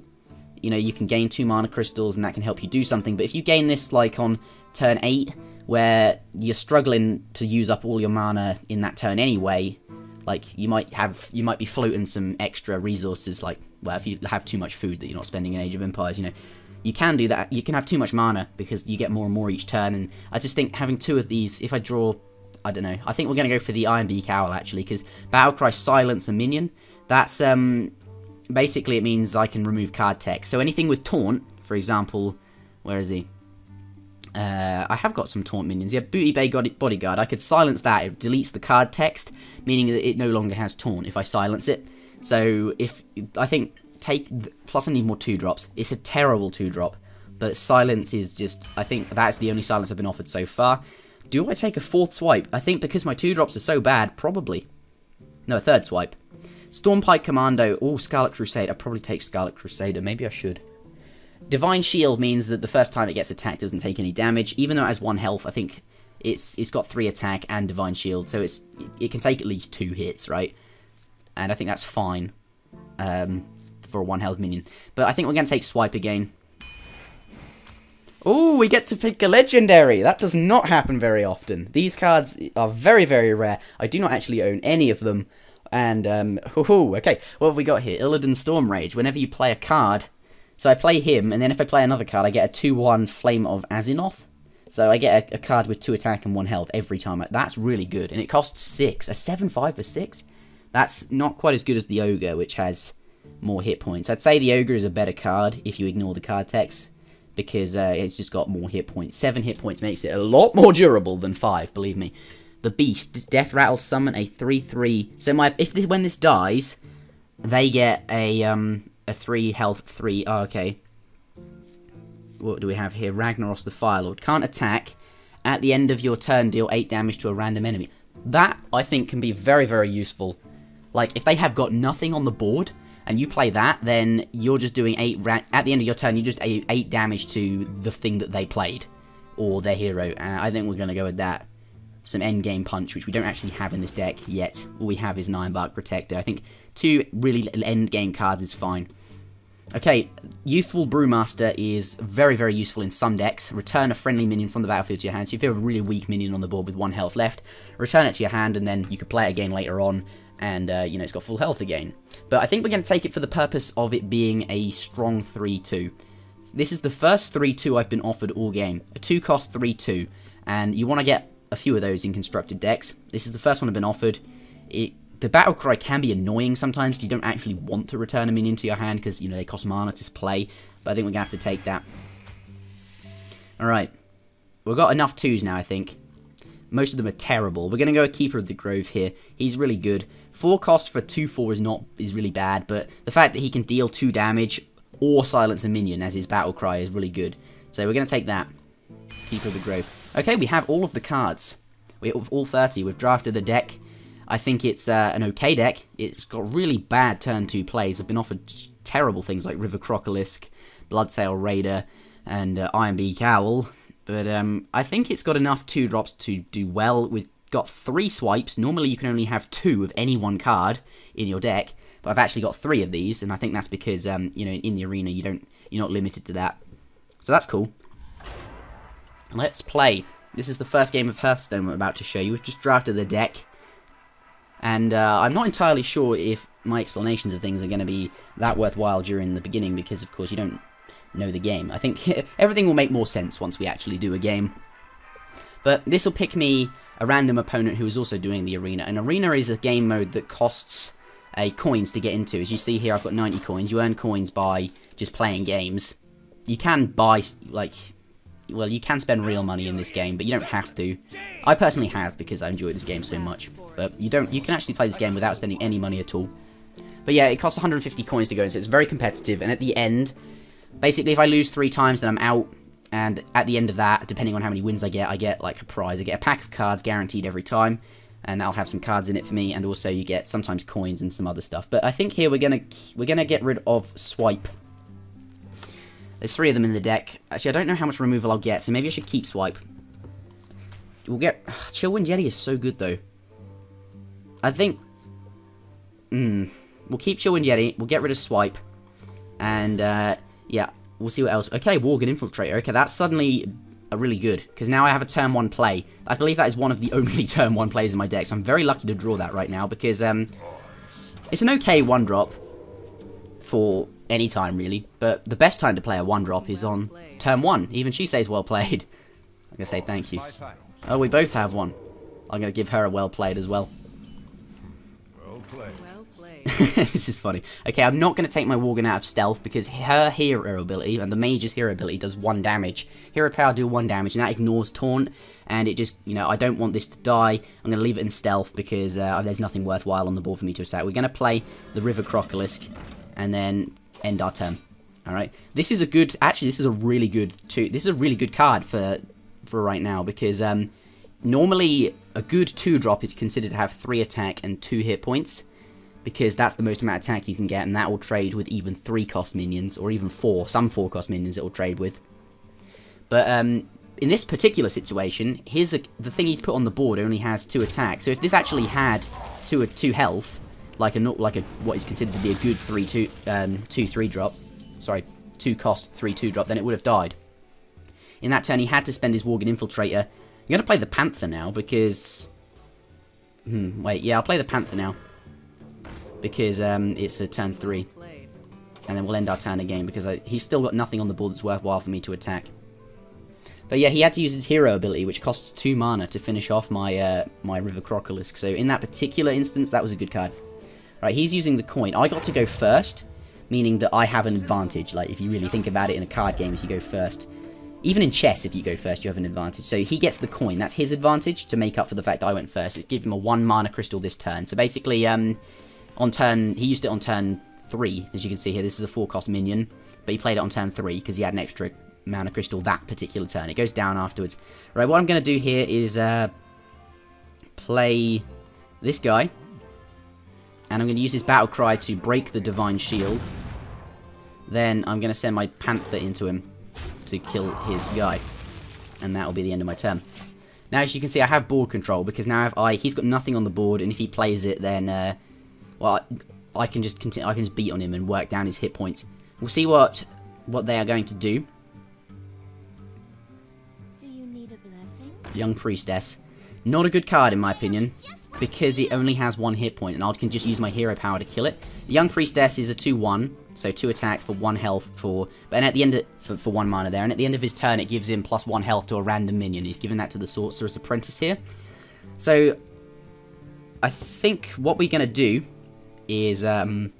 You know, you can gain 2 mana crystals, and that can help you do something. But if you gain this, like, on turn 8, where you're struggling to use up all your mana in that turn anyway, like, you might be floating some extra resources, like, well, if you have too much food that you're not spending in Age of Empires, you know. You can do that. You can have too much mana because you get more and more each turn. And I just think having 2 of these, if I draw, I don't know. I think we're going to go for the Iron Beak Owl, actually, because Battlecry silence a minion. That's, basically it means I can remove card text. So anything with Taunt, for example, where is he? I have got some Taunt minions. Yeah, Booty Bay Bodyguard. I could silence that. It deletes the card text, meaning that it no longer has Taunt if I silence it. So I think... Plus I need more 2-drops. It's a terrible 2-drop, but silence is just, I think that's the only silence I've been offered so far. Do I take a 4th swipe? I think because my 2-drops are so bad, probably. No, a 3rd swipe. Stormpike Commando. Oh, Scarlet Crusade. I'd probably take Scarlet Crusader. Maybe I should. Divine Shield means that the first time it gets attacked doesn't take any damage. Even though it has 1 health, I think it's got 3 attack and Divine Shield, so it can take at least 2 hits, right? And I think that's fine. For a 1 health minion. But I think we're going to take Swipe again. Oh, we get to pick a legendary. That does not happen very often. These cards are very, very rare. I do not actually own any of them. And, okay. What have we got here? Illidan Stormrage. Whenever you play a card, So I play him, and then if I play another card, I get a 2-1 Flame of Azinoth. So I get a card with 2 attack and 1 health every time. That's really good, and it costs 6. A 7/5 for 6? That's not quite as good as the Ogre, which has more hit points. I'd say the Ogre is a better card if you ignore the card text, because it's just got more hit points. 7 hit points makes it a lot more durable than 5, believe me. The Beast, Death Rattle, summon a 3/3. So when this dies, they get a 3 health 3. Oh, okay. What do we have here? Ragnaros the Firelord. Can't attack. At the end of your turn, deal 8 damage to a random enemy. That, I think, can be very, very useful. Like, if they have got nothing on the board, and you play that, then you're just doing 8... At the end of your turn, you just 8 damage to the thing that they played. Or their hero. I think we're going to go with that. Some endgame punch, which we don't actually have in this deck yet. All we have is Ninebark Protector. I think 2 really endgame cards is fine. Okay, Youthful Brewmaster is very, very useful in some decks. Return a friendly minion from the battlefield to your hand. So if you have a really weak minion on the board with 1 health left, return it to your hand, and then you could play it again later on, and, you know, it's got full health again. But I think we're going to take it for the purpose of it being a strong 3/2. This is the first 3/2 I've been offered all game. A 2-cost 3/2, and you want to get a few of those in constructed decks. This is the first one I've been offered. The Battle Cry can be annoying sometimes because you don't actually want to return a minion to your hand because, you know, they cost mana to play. But I think we're going to have to take that. Alright. We've got enough 2s now, I think. Most of them are terrible. We're going to go with Keeper of the Grove here. He's really good. 4 cost for 2/4 is really bad, but the fact that he can deal 2 damage or silence a minion as his Battle Cry is really good. So we're going to take that. Keeper of the Grove. Okay, we have all of the cards. We have all 30. We've drafted the deck. I think it's an okay deck. It's got really bad turn 2 plays. I've been offered terrible things like River Crocolisk, Bloodsail Raider, and Iron Beak Owl. But I think it's got enough 2-drops to do well. We've got 3 swipes. Normally you can only have 2 of any one card in your deck. But I've actually got 3 of these, and I think that's because you know, in the arena you're not limited to that. So that's cool. Let's play. This is the first game of Hearthstone I'm about to show you. We've just drafted the deck. And I'm not entirely sure if my explanations of things are going to be that worthwhile during the beginning, because of course you don't know the game. I think everything will make more sense once we actually do a game. But this will pick me a random opponent who is also doing the arena. And arena is a game mode that costs coins to get into. As you see here, I've got 90 coins. You earn coins by just playing games. You can buy, like... Well, you can spend real money in this game, but you don't have to. I personally have, because I enjoy this game so much. But you can actually play this game without spending any money at all. But yeah, it costs 150 coins to go in, so it's very competitive. And at the end, basically if I lose 3 times, then I'm out. And at the end of that, depending on how many wins I get like a prize. I get a pack of cards guaranteed every time. And that'll have some cards in it for me. And also you get sometimes coins and some other stuff. But I think here we're gonna get rid of Swipe. There's 3 of them in the deck. Actually, I don't know how much removal I'll get, so maybe I should keep Swipe. We'll get... Chillwind Yeti is so good, though. I think... we'll keep Chillwind Yeti. We'll get rid of Swipe. And, yeah, we'll see what else. Okay, Worgen Infiltrator. Okay, that's suddenly really good, because now I have a turn 1 play. I believe that is one of the only turn 1 plays in my deck, so I'm very lucky to draw that right now, because, it's an okay 1-drop for... any time really, but the best time to play a 1-drop is on turn 1. Even she says well played. I'm gonna say thank you. Oh, we both have one. I'm gonna give her a well played as well. Well played. This is funny. Okay, I'm not gonna take my Worgen out of stealth because her hero ability and the mage's hero ability does 1 damage. Hero power do 1 damage, and that ignores taunt. And it just, you know, I don't want this to die. I'm gonna leave it in stealth because there's nothing worthwhile on the board for me to attack. We're gonna play the River Crocolisk, and then end our turn. Alright. This is a good... Actually, this is a really good... This is a really good card for right now, because normally a good 2-drop is considered to have 3 attack and 2 hit points, because that's the most amount of attack you can get, and that will trade with even 3-cost minions, or even 4. Some 4-cost minions it will trade with. But in this particular situation, the thing he's put on the board only has 2 attack. So if this actually had 2 health, like what is considered to be a good 2/3 drop, sorry, 2-cost 3/2 drop, then it would have died. In that turn, he had to spend his Worgen Infiltrator. I'm going to play the Panther now because... wait, yeah, I'll play the Panther now because it's a turn 3. And then we'll end our turn again, because he's still got nothing on the board that's worthwhile for me to attack. But yeah, he had to use his hero ability, which costs 2 mana to finish off my my River Crocolisk. So in that particular instance, that was a good card. Right, he's using the coin. I got to go first, meaning that I have an advantage. Like, if you really think about it in a card game, if you go first, even in chess, if you go first, you have an advantage. So he gets the coin. That's his advantage to make up for the fact that I went first. It gives him a 1 mana crystal this turn. So basically, on turn, he used it on turn 3, as you can see here. This is a 4-cost minion, but he played it on turn 3 because he had an extra mana crystal that particular turn. It goes down afterwards. Right, what I'm going to do here is play this guy, and I'm going to use his battle cry to break the Divine Shield. Then I'm going to send my Panther into him to kill his guy, and that will be the end of my turn. Now, as you can see, I have board control, because now he's got nothing on the board, and if he plays it, then well, I can just continue. I can just beat on him and work down his hit points. We'll see what they are going to do. Young Priestess. Not a good card in my opinion, because it only has 1 hit point, and I can just use my hero power to kill it. The Young Priestess is a 2/1, so 2 attack for 1 health but at the end for 1 mana there, and at the end of his turn it gives him +1 health to a random minion. He's given that to the Sorcerer's Apprentice here. So I think what we're gonna do is I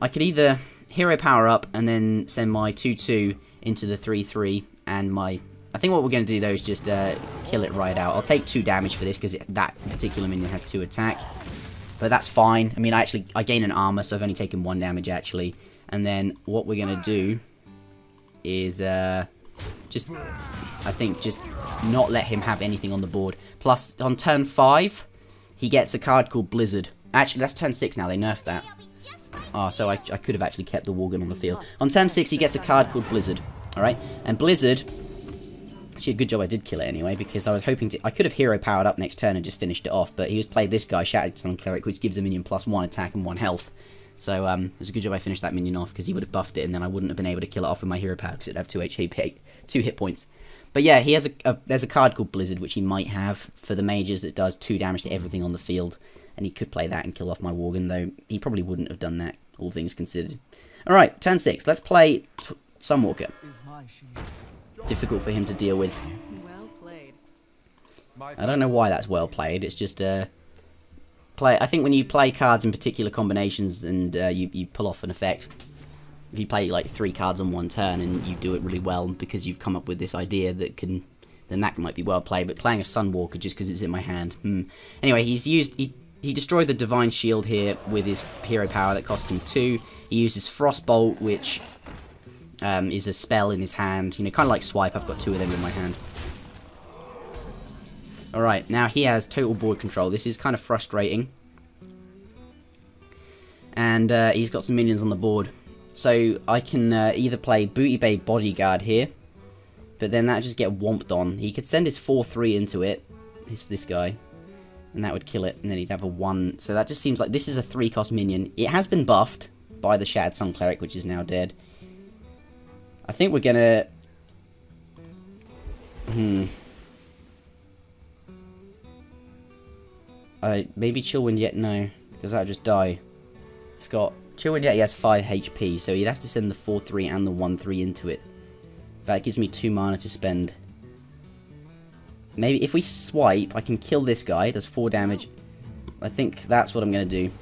could either hero power up and then send my 2/2 into the 3/3, and I think what we're going to do though is just kill it right out. I'll take 2 damage for this because that particular minion has 2 attack. But that's fine. I mean, I gain an armor, so I've only taken 1 damage actually. And then what we're going to do is just not let him have anything on the board. Plus, on turn 5, he gets a card called Blizzard. Actually, that's turn 6 now. They nerfed that. Oh, so I could have actually kept the Worgen on the field. On turn 6, he gets a card called Blizzard. Alright? And Blizzard... Actually, a good job I did kill it anyway, because I was hoping to... I could have hero powered up next turn and just finished it off, but he was played this guy, Shattered Sun Cleric, which gives a minion +1 attack and 1 health. So, it was a good job I finished that minion off, because he would have buffed it, and then I wouldn't have been able to kill it off with my hero power, because it'd have 2 hit points. But yeah, he has there's a card called Blizzard, which he might have for the mages that does 2 damage to everything on the field, and he could play that and kill off my Worgen, though he probably wouldn't have done that, all things considered. Alright, turn 6. Let's play Sunwalker. Difficult for him to deal with. I don't know why that's well played. It's just I think when you play cards in particular combinations and you pull off an effect, if you play like 3 cards on 1 turn and you do it really well because you've come up with this idea that can, then that might be well played. But playing a Sunwalker just because it's in my hand. Anyway, he destroyed the Divine Shield here with his hero power that costs him 2. He uses Frostbolt, which is a spell in his hand. You know, kind of like Swipe. I've got 2 of them in my hand. Alright, now he has total board control. This is kind of frustrating. And he's got some minions on the board. So I can either play Booty Bay Bodyguard here, but then that just get whomped on. He could send his 4/3 into it, this guy, and that would kill it, and then he'd have a 1. So that just seems like this is a 3-cost minion. It has been buffed by the Shattered Sun Cleric, which is now dead. I think we're gonna... maybe Chillwind Yet, no, because that'll just die. It's got Chillwind Yet, he has 5 HP, so you'd have to send the 4/3 and the 1/3 into it. That gives me 2 mana to spend. Maybe if we swipe, I can kill this guy, it does 4 damage. I think that's what I'm going to do.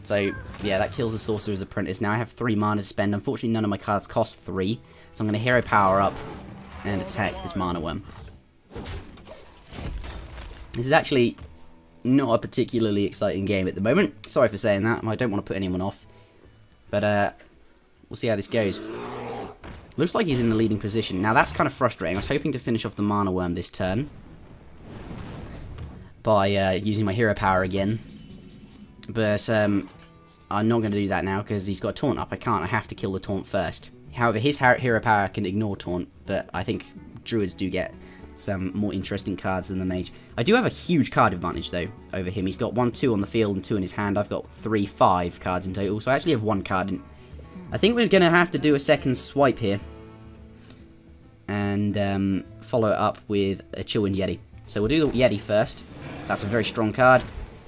So, yeah, that kills the Sorcerer's Apprentice. Now I have 3 mana to spend. Unfortunately, none of my cards cost 3, so I'm going to hero power up and attack this Mana Worm. This is actually not a particularly exciting game at the moment. Sorry for saying that. I don't want to put anyone off. But we'll see how this goes. Looks like he's in the leading position. Now that's kind of frustrating. I was hoping to finish off the Mana Worm this turn by using my hero power again. But I'm not going to do that now because he's got a taunt up. I can't. I have to kill the taunt first. However, his hero power can ignore taunt, but I think druids do get some more interesting cards than the mage. I do have a huge card advantage, though, over him. He's got 1/2 on the field and 2 in his hand. I've got 3/5 cards in total, so I actually have 1 card. And I think we're going to have to do a second swipe here and follow it up with a Chillwind Yeti. So we'll do the Yeti first. That's a very strong card.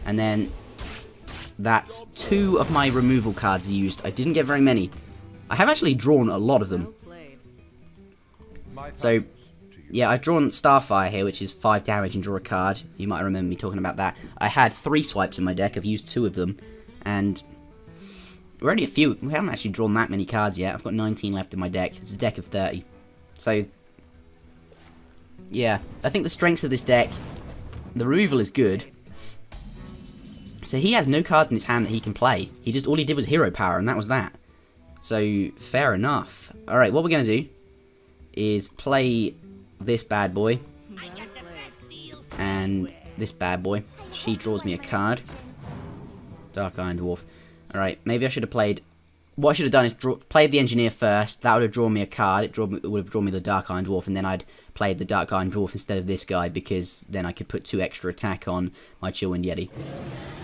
And then That's 2 of my removal cards used. I didn't get very many. I have actually drawn a lot of them. So, yeah, I've drawn Starfire here, which is 5 damage and draw a card. You might remember me talking about that. I had 3 swipes in my deck. I've used 2 of them. And we're only a few. We haven't actually drawn that many cards yet. I've got 19 left in my deck. It's a deck of 30. So, yeah. I think the strengths of this deck, the removal is good. So he has no cards in his hand that he can play. All he did was hero power, and that was that. So, fair enough. Alright, what we're going to do is play this bad boy. And this bad boy. She draws me a card. Dark Iron Dwarf. Alright, maybe I should have played... What I should have done is played the Engineer first. That would have drawn me a card. It would have drawn me the Dark Iron Dwarf, and then I'd played the Dark Iron Dwarf instead of this guy, because then I could put 2 extra attack on my Chillwind Yeti.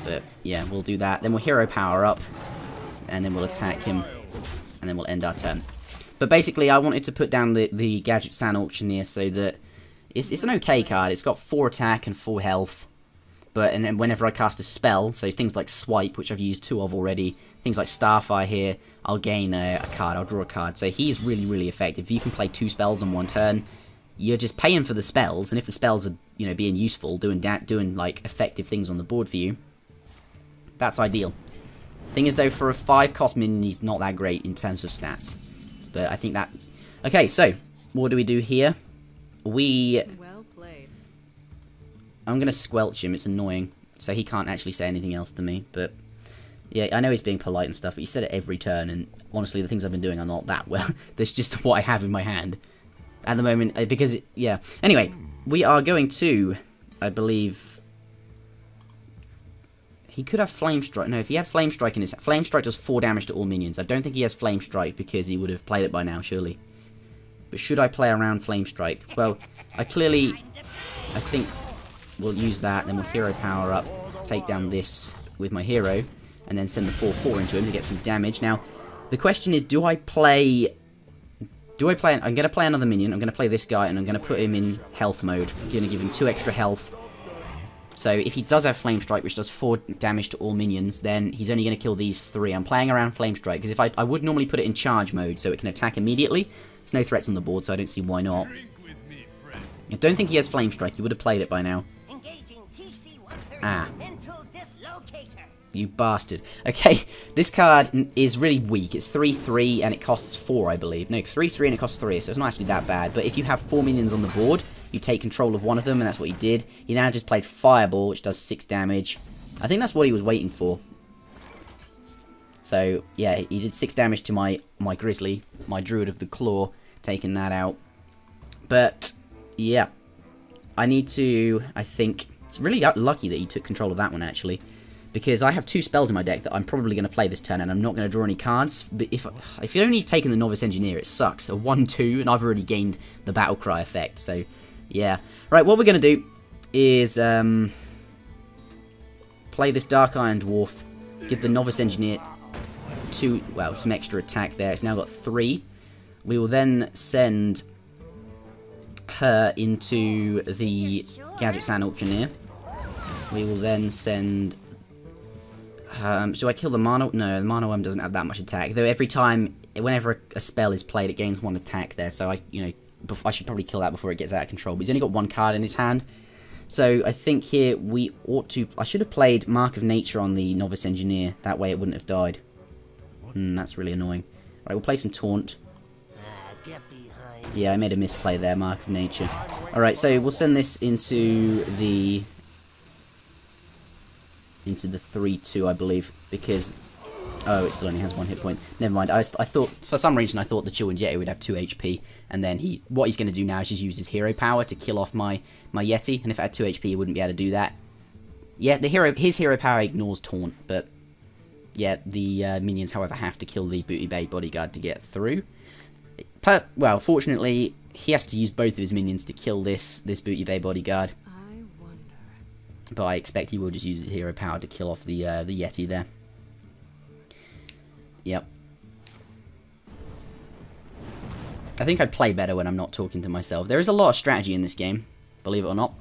But, yeah, we'll do that. Then we'll hero power up, and then we'll attack him, and then we'll end our turn. But basically, I wanted to put down the Gadget Sand Auctioneer so that it's an okay card. It's got 4 attack and 4 health. And then whenever I cast a spell, so things like Swipe, which I've used 2 of already, things like Starfire here, I'll gain a card, I'll draw a card. So he's really, really effective. If you can play 2 spells in 1 turn, you're just paying for the spells, and if the spells are, you know, being useful, doing like effective things on the board for you, that's ideal. Thing is though, for a 5-cost minion, he's not that great in terms of stats. But I think that... Okay, so, what do we do here? I'm going to squelch him, it's annoying. So he can't actually say anything else to me, but... Yeah, I know he's being polite and stuff, but he said it every turn, and honestly, the things I've been doing are not that well. That's just what I have in my hand. At the moment, because... Yeah. Anyway, we are going to, I believe... He could have Flame Strike. No, if he had Flame Strike in his... Flame Strike does 4 damage to all minions. I don't think he has Flame Strike, because he would have played it by now, surely. But should I play around Flame Strike? Well, I think... We'll use that, then we'll hero power up, take down this with my hero, and then send the 4/4 into him to get some damage. Now, the question is, do I play... I'm going to play another minion, I'm going to play this guy, and I'm going to put him in health mode. I'm going to give him 2 extra health. So, if he does have Flame Strike, which does 4 damage to all minions, then he's only going to kill these 3. I'm playing around Flame Strike, because if I would normally put it in charge mode, so it can attack immediately. There's no threats on the board, so I don't see why not. I don't think he has Flame Strike, he would have played it by now. Ah. You bastard. Okay, this card is really weak. It's 3/3 and it costs 4, I believe. No, 3/3 and it costs 3, so it's not actually that bad. But if you have 4 minions on the board, you take control of one of them, and that's what he did. He now just played Fireball, which does 6 damage. I think that's what he was waiting for. So, yeah, he did 6 damage to my Grizzly, my Druid of the Claw, taking that out. But, yeah. I need to, I think... It's really lucky that he took control of that one, actually. Because I have 2 spells in my deck that I'm probably going to play this turn, and I'm not going to draw any cards. But if you're only taking the Novice Engineer, it sucks. A 1/2, and I've already gained the Battle Cry effect, so, yeah. Right, what we're going to do is play this Dark Iron Dwarf, give the Novice Engineer 2, well, some extra attack there. It's now got 3. We will then send her into the Gadget Sand Auctioneer. We will then send... should I kill the Mana? No, the Mana Worm doesn't have that much attack. Though every time, whenever a spell is played, it gains 1 attack there. So I should probably kill that before it gets out of control. But he's only got 1 card in his hand. So I think here we ought to... I should have played Mark of Nature on the Novice Engineer. That way it wouldn't have died. That's really annoying. Right, we'll play some Taunt. Yeah, I made a misplay there, Mark of Nature. Alright, so we'll send this into the 3/2, I believe, because... Oh, it still only has 1 hit point. Never mind, I thought, for some reason, I thought the Chillwind Yeti would have 2 HP, and then what he's going to do now is just use his hero power to kill off my Yeti, and if it had 2 HP, he wouldn't be able to do that. Yeah, his hero power ignores Taunt, but... Yeah, the minions, however, have to kill the Booty Bay Bodyguard to get through. Well, fortunately, he has to use both of his minions to kill this Booty Bay Bodyguard. But I expect he will just use his hero power to kill off the Yeti there. Yep. I think I play better when I'm not talking to myself. There is a lot of strategy in this game, believe it or not.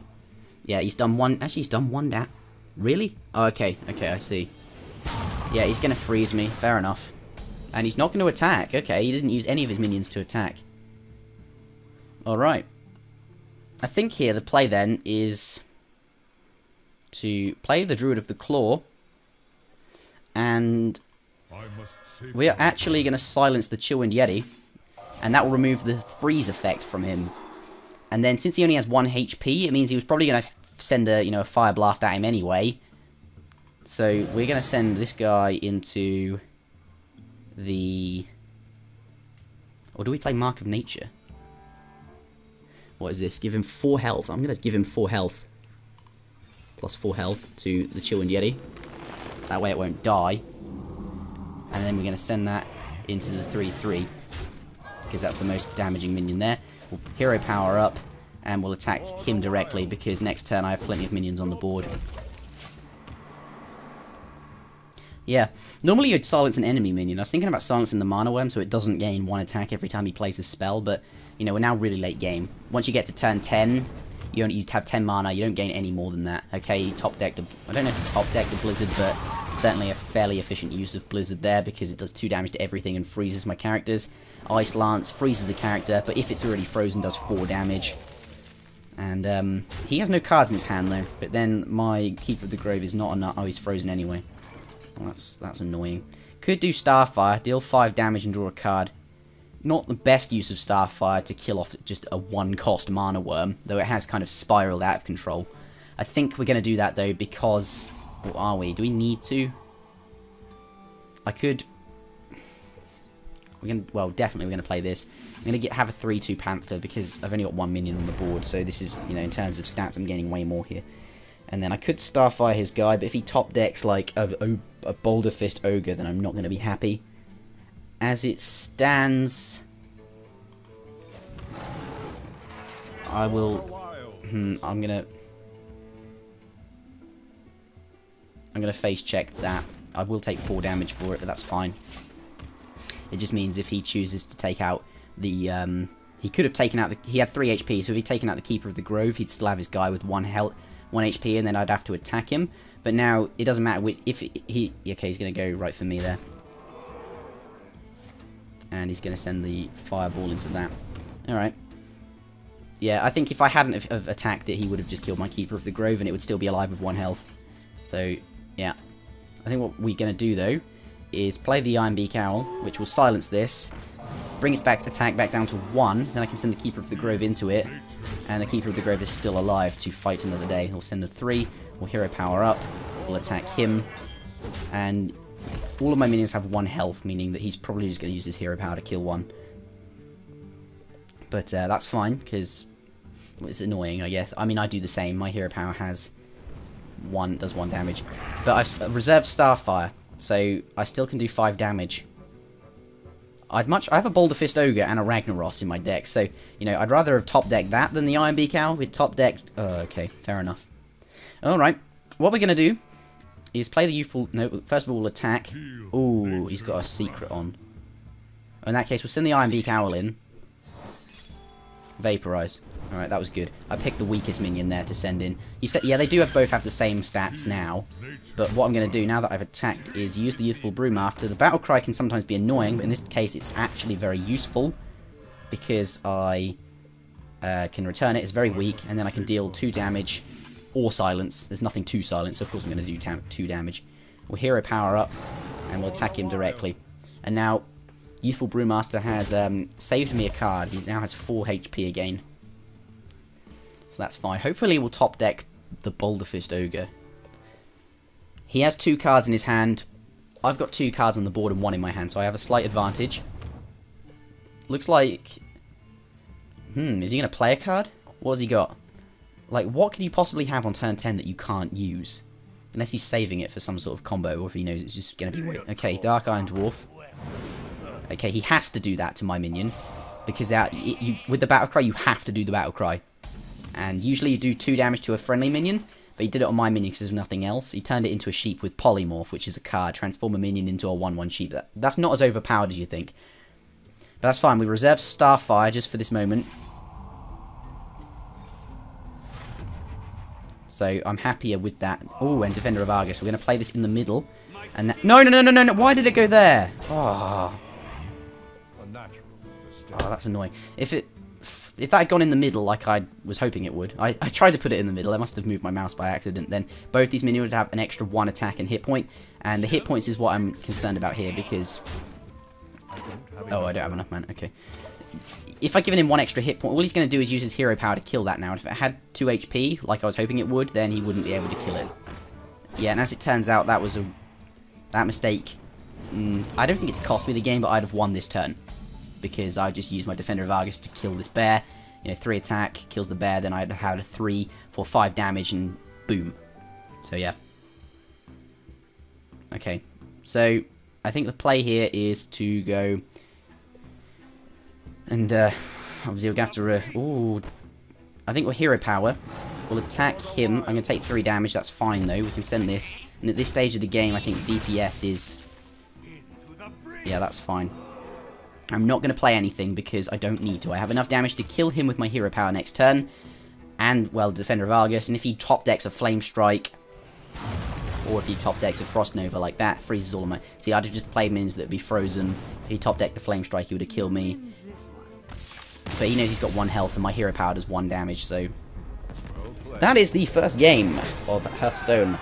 Yeah, he's done one... Actually, he's done 1 down. Really? Oh, okay, I see. Yeah, he's going to freeze me. Fair enough. And he's not going to attack. Okay, he didn't use any of his minions to attack. Alright. I think here the play then is to play the Druid of the Claw. And we are actually going to silence the Chillwind Yeti. And that will remove the freeze effect from him. And then since he only has 1 HP, it means he was probably going to send a, a Fire Blast at him anyway. So we're going to send this guy into the... Or do we play Mark of Nature? What is this? Give him 4 health. I'm going to give him 4 health. Plus 4 health to the Chillwind Yeti. That way it won't die. And then we're going to send that into the 3-3. Because that's the most damaging minion there. We'll hero power up. And we'll attack him directly. Because next turn I have plenty of minions on the board. Yeah. Normally you'd silence an enemy minion. I was thinking about silencing the Mana Worm so it doesn't gain 1 attack every time he plays a spell. But, we're now really late game. Once you get to turn 10... You'd have 10 mana, you don't gain any more than that. Okay, top decked I don't know if he top decked the Blizzard, but certainly a fairly efficient use of Blizzard there because it does 2 damage to everything and freezes my characters. Ice Lance freezes a character, but if it's already frozen, does 4 damage. And he has no cards in his hand though, but then my Keeper of the Grove is not enough. Oh, he's frozen anyway. Well, that's annoying. Could do Starfire, deal 5 damage and draw a card. Not the best use of Starfire to kill off just a 1-cost Mana Worm, though it has kind of spiraled out of control. I think we're going to do that, though, because... Or are we? Do we need to? I could... Well, definitely we're going to play this. I'm going to have a 3-2 Panther, because I've only got 1 minion on the board, so this is, in terms of stats, I'm gaining way more here. And then I could Starfire his guy, but if he top decks, like, a Boulder Fist Ogre, then I'm not going to be happy. As it stands, I will. I'm gonna face check that. I will take 4 damage for it, but that's fine. It just means if he chooses to take out the, he could have taken out the. He had 3 HP, so if he'd taken out the Keeper of the Grove, he'd still have his guy with 1 HP, and then I'd have to attack him. But now it doesn't matter if he. Okay, he's gonna go right for me there. And he's going to send the fireball into that. Alright. Yeah, I think if I hadn't have attacked it, he would have just killed my Keeper of the Grove, and it would still be alive with 1 health. So, yeah. I think what we're going to do, though, is play the Ironbeak Owl, which will silence this, bring its attack back down to 1, then I can send the Keeper of the Grove into it, and the Keeper of the Grove is still alive to fight another day. We'll send a 3, we'll hero power up, we'll attack him, and... all of my minions have 1 health, meaning that he's probably just going to use his hero power to kill 1. But that's fine, because it's annoying, I guess. I mean, I do the same. My hero power has does 1 damage. But I've reserved Starfire, so I still can do 5 damage. I have a Boulder Fist Ogre and a Ragnaros in my deck, so, I'd rather have top-decked that than the Ironbeak Owl. With top-decked... okay, fair enough. Alright, what we're going to do is play the youthful... No, first of all, attack. Ooh, he's got a secret on. In that case, we'll send the Ironbeak Owl in. Vaporize. Alright, that was good. I picked the weakest minion there to send in. Yeah, they do both have the same stats now. But what I'm going to do, now that I've attacked, is use the Youthful Brewmaster. The Battle Cry can sometimes be annoying, but in this case, it's actually very useful. Because I can return it. It's very weak, and then I can deal 2 damage... or silence. There's nothing to silence, so of course I'm going to do 2 damage. We'll hero power up, and we'll attack him directly. And now, Youthful Brewmaster has saved me a card. He now has 4 HP again. So that's fine. Hopefully we'll top deck the Boulder Fist Ogre. He has 2 cards in his hand. I've got 2 cards on the board and 1 in my hand, so I have a slight advantage. Looks like... is he going to play a card? What has he got? Like, what could you possibly have on turn 10 that you can't use? Unless he's saving it for some sort of combo, or if he knows it's just going to be... Okay, Dark Iron Dwarf. Okay, he has to do that to my minion. Because with the Battle Cry, you have to do the Battle Cry. And usually you do 2 damage to a friendly minion, but he did it on my minion because there's nothing else. He turned it into a sheep with Polymorph, which is a card. Transform a minion into a 1-1 sheep. That's not as overpowered as you think. But that's fine. We reserve Starfire just for this moment. So I'm happier with that. Oh, and Defender of Argus. We're going to play this in the middle. And that, no, no, no, no, no, no. Why did it go there? Oh. Oh, that's annoying. If that had gone in the middle like I was hoping it would, I tried to put it in the middle. I must have moved my mouse by accident. Then both these minions would have an extra 1 attack and hit point. And the hit points is what I'm concerned about here because... Oh, I don't have enough mana. Okay. If I'd given him 1 extra hit point, all he's going to do is use his hero power to kill that now. And if it had 2 HP, like I was hoping it would, then he wouldn't be able to kill it. Yeah, and as it turns out, that was that mistake. I don't think it's cost me the game, but I'd have won this turn. Because I just used my Defender of Argus to kill this bear. You know, 3 attack, kills the bear, then I'd have had a 3 for 5 damage, and boom. So, yeah. Okay, so I think the play here is to go... And, obviously we're going to have to... Ooh, I think we're hero power. We'll attack him. I'm going to take 3 damage, that's fine though. We can send this. And at this stage of the game, I think DPS is... Yeah, that's fine. I'm not going to play anything because I don't need to. I have enough damage to kill him with my hero power next turn. And, well, Defender of Argus. And if he top decks a Flame Strike, or if he top decks a Frost Nova like that, freezes all of my... See, I'd have just played minions that would be frozen. If he top decked a Flame Strike, he would have killed me. But he knows he's got 1 health, and my hero power does 1 damage, so... That is the first game of Hearthstone.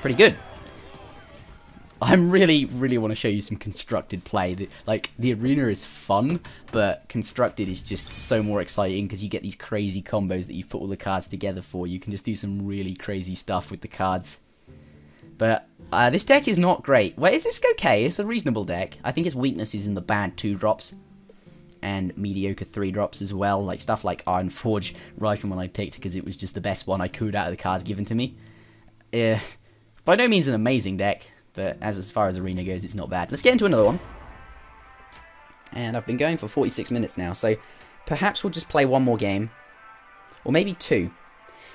Pretty good. I'm really want to show you some constructed play. The arena is fun, but constructed is just so more exciting because you get these crazy combos that you've put all the cards together for. You can just do some really crazy stuff with the cards. But this deck is not great. Well, is this okay? It's a reasonable deck. I think its weakness is in the bad 2-drops. And mediocre 3-drops as well. Like stuff like Iron Forge Rifleman I picked because it was just the best one I could out of the cards given to me. By no means an amazing deck. But as far as arena goes, it's not bad. Let's get into another one. And I've been going for 46 minutes now, so perhaps we'll just play one more game. Or maybe 2.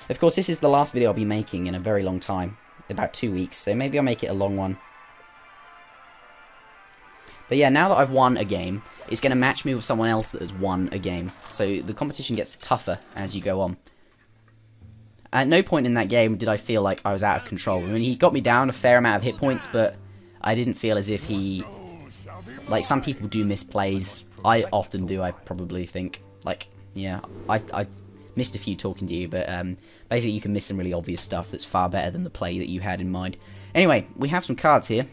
Of course, this is the last video I'll be making in a very long time. About 2 weeks, so maybe I'll make it a long one. But yeah, now that I've won a game, it's going to match me with someone else that has won a game. So the competition gets tougher as you go on. At no point in that game did I feel like I was out of control. I mean, he got me down a fair amount of hit points, but I didn't feel as if he... Like, some people do miss plays. I often do, I probably think. Like, yeah, I missed a few talking to you, but basically you can miss some really obvious stuff that's far better than the play that you had in mind. Anyway, we have some cards here.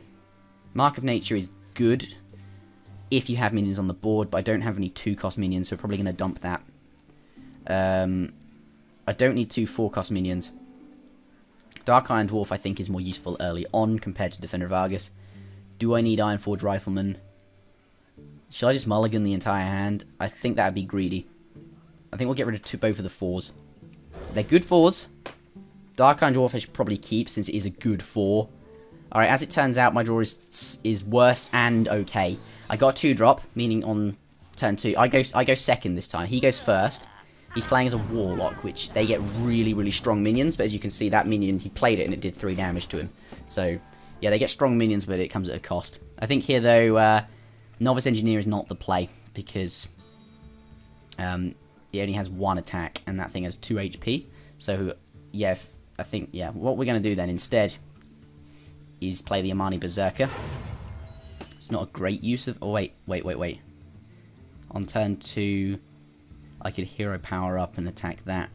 Mark of Nature is good if you have minions on the board, but I don't have any 2-cost minions, so we're probably going to dump that. I don't need 2 4-cost minions. Dark Iron Dwarf I think is more useful early on compared to Defender of Argus. Do I need Iron Forge Rifleman? Should I just mulligan the entire hand? I think that would be greedy. I think we'll get rid of both of the 4s. They're good 4s. Dark Iron Dwarf I should probably keep since it is a good 4. Alright, as it turns out, my draw is worse and okay. I got a 2-drop, meaning on turn 2. I go second this time. He goes first. He's playing as a Warlock, which they get really strong minions, but as you can see, that minion, he played it and it did 3 damage to him. So, yeah, they get strong minions, but it comes at a cost. I think here, though, Novice Engineer is not the play, because he only has 1 attack, and that thing has 2 HP. So, yeah, I think, yeah, what we're going to do then instead is play the Amani Berserker. It's not a great use of... Oh, wait. On turn 2... I could hero power up and attack that.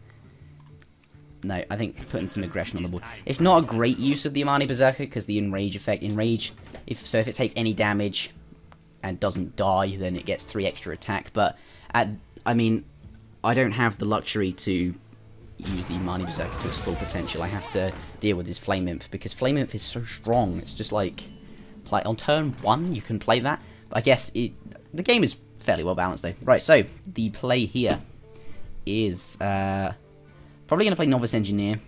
No, I think putting some aggression on the board. It's not a great use of the Amani Berserker because the Enrage effect. Enrage, if it takes any damage and doesn't die, then it gets 3 extra attack. But, I mean, I don't have the luxury to use the Amani Berserker to its full potential. I have to deal with his Flame Imp because Flame Imp is so strong. It's just like, on turn 1 you can play that. But I guess the game is fairly well balanced though. Right, so the play here is probably going to play Novice Engineer,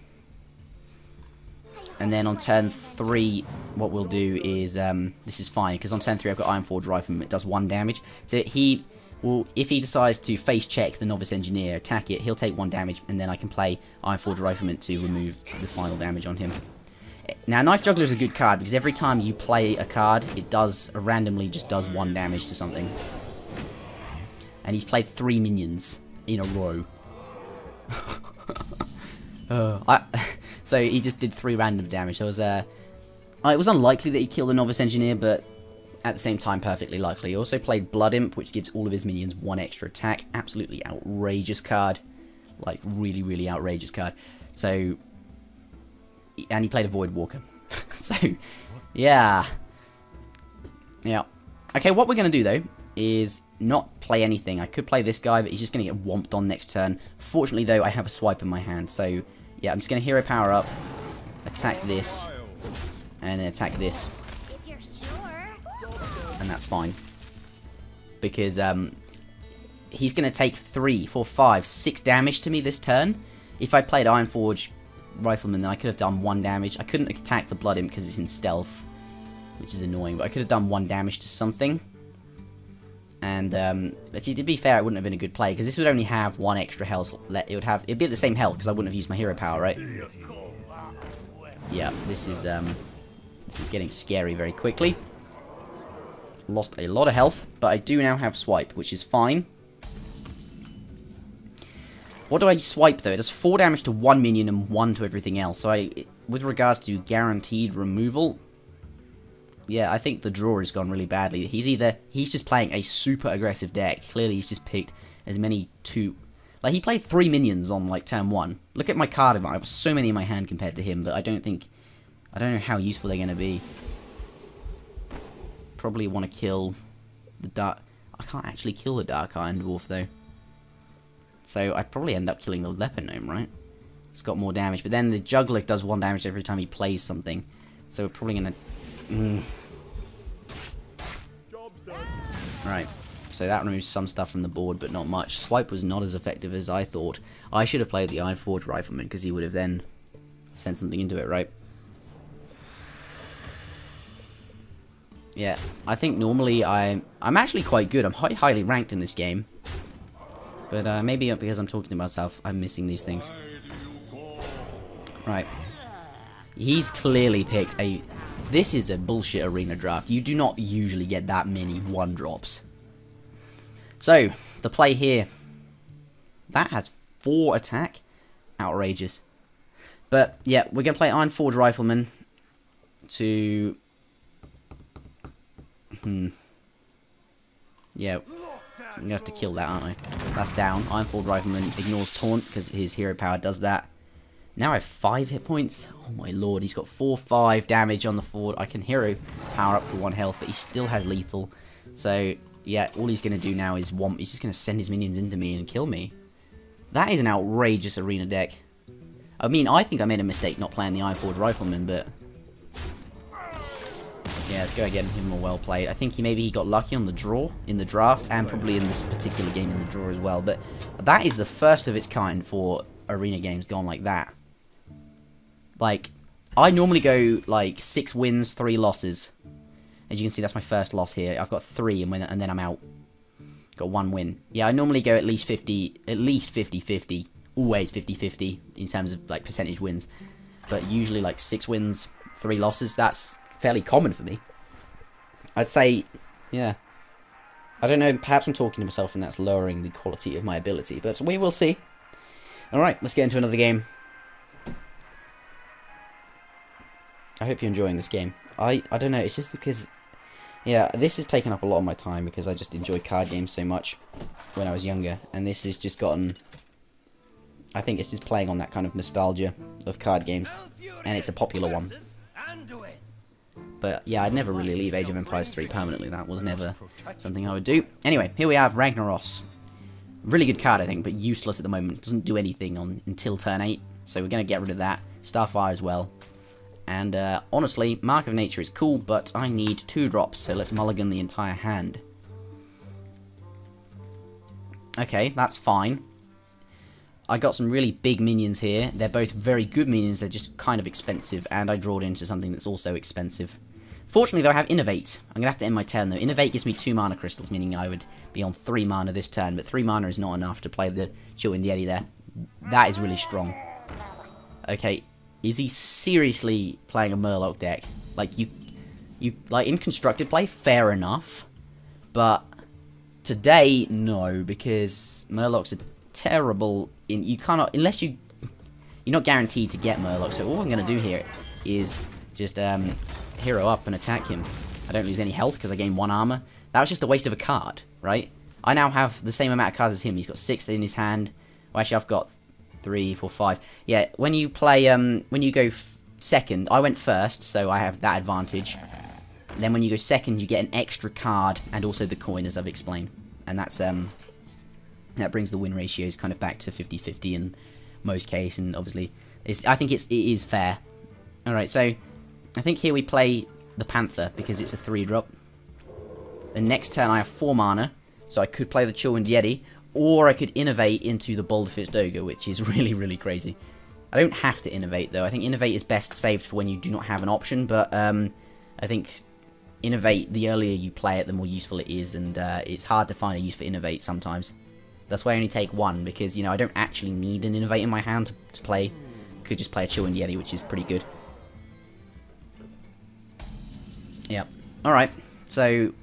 and then on turn 3 what we'll do is this is fine because on turn 3 I've got Iron Forge Rifleman. It does 1 damage. So he will, if he decides to face check the Novice Engineer, attack it, he'll take 1 damage, and then I can play Iron Forge Rifleman to remove the final damage on him. Now, Knife Juggler is a good card because every time you play a card, it does randomly just does 1 damage to something. And he's played 3 minions in a row. So he just did 3 random damage. There was it was unlikely that he killed the Novice Engineer, but at the same time perfectly likely. He also played Blood Imp, which gives all of his minions 1 extra attack. Absolutely outrageous card. Like, really, really outrageous card. So, and he played a Void Walker. So, yeah. Yeah. Okay, what we're going to do, though, is not play anything. I could play this guy, but he's just going to get whomped on next turn. Fortunately, though, I have a swipe in my hand. So, yeah, I'm just going to hero power up, attack this, and then attack this. And that's fine. Because, he's going to take 3, 4, 5, 6 damage to me this turn. If I played Ironforge Rifleman, then I could have done 1 damage. I couldn't attack the Blood Imp because it's in stealth, which is annoying, but I could have done 1 damage to something. And, actually, to be fair, it wouldn't have been a good play, because this would only have 1 extra health. It'd be at the same health, because I wouldn't have used my hero power, right? Yeah, this is getting scary very quickly. Lost a lot of health, but I do now have swipe, which is fine. What do I swipe, though? It does 4 damage to 1 minion and 1 to everything else. So with regards to guaranteed removal, yeah, I think the draw has gone really badly. He's just playing a super aggressive deck. Clearly, he's just picked as many like, he played 3 minions on, like, turn 1. Look at my card advantage. I have so many in my hand compared to him, but I don't know how useful they're going to be. Probably want to kill the Dark... I can't actually kill the Dark Iron Dwarf, though. So I'd probably end up killing the Leper Gnome, right? It's got more damage. But then the Juggler does 1 damage every time he plays something. So we're probably going to... Right. So that removes some stuff from the board, but not much. Swipe was not as effective as I thought. I should have played the Ironforge Rifleman, because he would have then sent something into it, right? Yeah, I think normally I'm actually quite good. I'm highly ranked in this game. But maybe because I'm talking to myself, I'm missing these things. Right. He's clearly picked a... This is a bullshit arena draft. You do not usually get that many 1-drops. So, the play here. That has 4 attack. Outrageous. But, yeah, we're going to play Ironforge Rifleman to... Yeah, I'm gonna have to kill that, aren't I? That's down. Ironforge Rifleman ignores Taunt because his hero power does that. Now I have 5 hit points. Oh my lord, he's got 4-5 damage on the Ford. I can hero power up for 1 health, but he still has lethal. So, yeah, all he's gonna do now is he's just gonna send his minions into me and kill me. That is an outrageous arena deck. I mean, I think I made a mistake not playing the Ironforge Rifleman, but... Yeah, let's go again. Give him a well played. I think maybe he got lucky on the draw in the draft, and probably in this particular game in the draw as well. But that is the first of its kind for arena games gone like that. Like, I normally go like 6 wins, 3 losses. As you can see, that's my first loss here. I've got 3, and then I'm out. Got 1 win. Yeah, I normally go at least 50-50. Always 50-50 in terms of like percentage wins. But usually like 6 wins, 3 losses. That's fairly common for me. I'd say, yeah. I don't know, perhaps I'm talking to myself and that's lowering the quality of my ability, but we will see. Alright, let's get into another game. I hope you're enjoying this game. I don't know, it's just because, yeah, this has taken up a lot of my time because I just enjoyed card games so much when I was younger, and this has just gotten, I think it's just playing on that kind of nostalgia of card games, and it's a popular one. But yeah, I'd never really leave Age of Empires 3 permanently. That was never something I would do. Anyway, here we have Ragnaros. Really good card, I think, but useless at the moment. Doesn't do anything until turn 8. So we're going to get rid of that. Starfire as well. And honestly, Mark of Nature is cool, but I need 2 drops. So let's mulligan the entire hand. Okay, that's fine. I got some really big minions here. They're both very good minions. They're just kind of expensive. And I drawed into something that's also expensive. Fortunately, though, I have Innovate. I'm going to have to end my turn, though. Innovate gives me 2 mana crystals, meaning I would be on 3 mana this turn. But 3 mana is not enough to play the Chill in the Eddy there. That is really strong. Okay, is he seriously playing a Murloc deck? Like, like, in constructed play, fair enough. But today, no, because Murlocs are terrible. You cannot, unless you you're not guaranteed to get Murloc. So all I'm going to do here is just hero up and attack him. I don't lose any health because I gain 1 armor. That was just a waste of a card, right? I now have the same amount of cards as him. He's got 6 in his hand. Well, actually, I've got 3, 4, 5. Yeah, when you play, when you go second, I went first, so I have that advantage. Then when you go second, you get an extra card and also the coin, as I've explained. And that's that brings the win ratios kind of back to 50-50 in most cases, and obviously, I think it is fair. All right, so I think here we play the Panther because it's a 3-drop. The next turn I have 4 mana, so I could play the Chillwind Yeti, or I could innovate into the Boulderfist Ogre, which is really, really crazy. I don't have to innovate, though. I think innovate is best saved for when you do not have an option, but I think innovate, the earlier you play it, the more useful it is, and it's hard to find a use for innovate sometimes. That's why I only take 1, because, you know, I don't actually need an innovate in my hand to play. Could just play a Chillwind Yeti, which is pretty good. Yep. Alright, so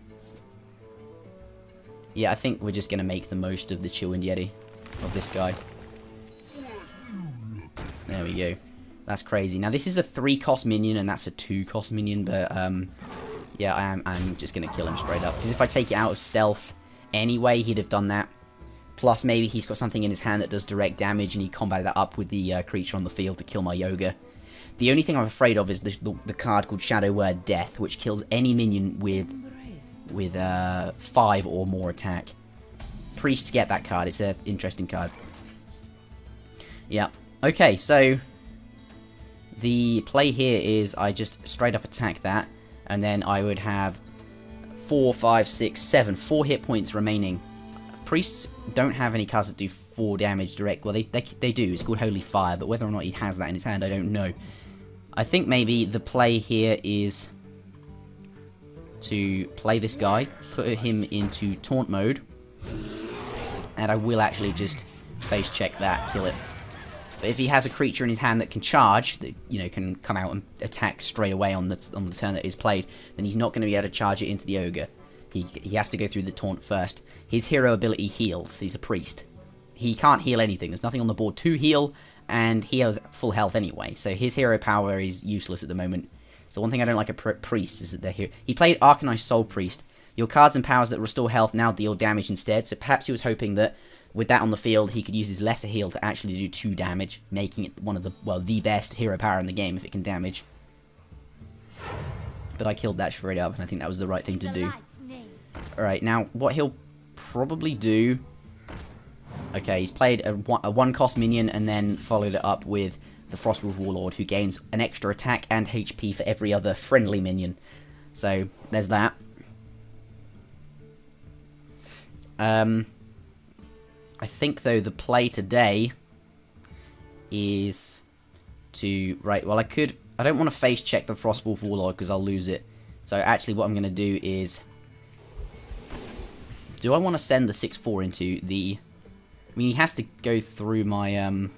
yeah, I think we're just going to make the most of the Chillwind Yeti, of this guy. There we go. That's crazy. Now, this is a 3-cost minion, and that's a 2-cost minion, but, yeah, I'm just going to kill him straight up. Because if I take it out of stealth anyway, he'd have done that. Plus, maybe he's got something in his hand that does direct damage, and he combated that up with the creature on the field to kill my Yoga. The only thing I'm afraid of is the card called Shadow Word Death, which kills any minion with 5 or more attack. Priests get that card. It's an interesting card. Yeah. Okay, so the play here is I just straight up attack that, and then I would have 4, 5, 6, 7, 4 hit points remaining. Priests don't have any cards that do 4 damage direct. Well, they do. It's called Holy Fire, but whether or not he has that in his hand, I don't know. I think maybe the play here is to play this guy, put him into taunt mode, and I will actually just face check that, kill it. But if he has a creature in his hand that can charge, that, you know, can come out and attack straight away on the turn that is played, then he's not going to be able to charge it into the Ogre. He has to go through the taunt first. His hero ability heals. He's a priest. He can't heal anything. There's nothing on the board to heal, and he has full health anyway. So his hero power is useless at the moment. So one thing I don't like a priest is that they're here. He played Arcanized Soul Priest. Your cards and powers that restore health now deal damage instead. So perhaps he was hoping that with that on the field, he could use his lesser heal to actually do 2 damage, making it one of the, well, the best hero power in the game if it can damage. But I killed that straight up, and I think that was the right thing to do. Alright, now, what he'll probably do... Okay, he's played a 1-cost minion, and then followed it up with the Frostwolf Warlord, who gains an extra attack and HP for every other friendly minion. So, there's that. I think, though, the play today is to... Right, well, I don't want to face check the Frostwolf Warlord, because I'll lose it. So, actually, what I'm going to do is... Do I want to send the 6/4 into the... I mean, he has to go through my,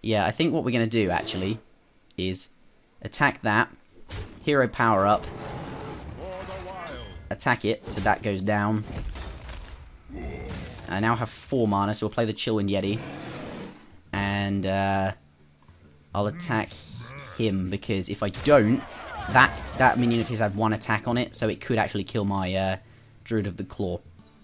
Yeah, I think what we're going to do, actually, is attack that, hero power up, attack it, so that goes down. I now have 4 mana, so we'll play the Chillwind Yeti. And, I'll attack him, because if I don't, that minion of his had 1 attack on it, so it could actually kill my, Druid of the Claw.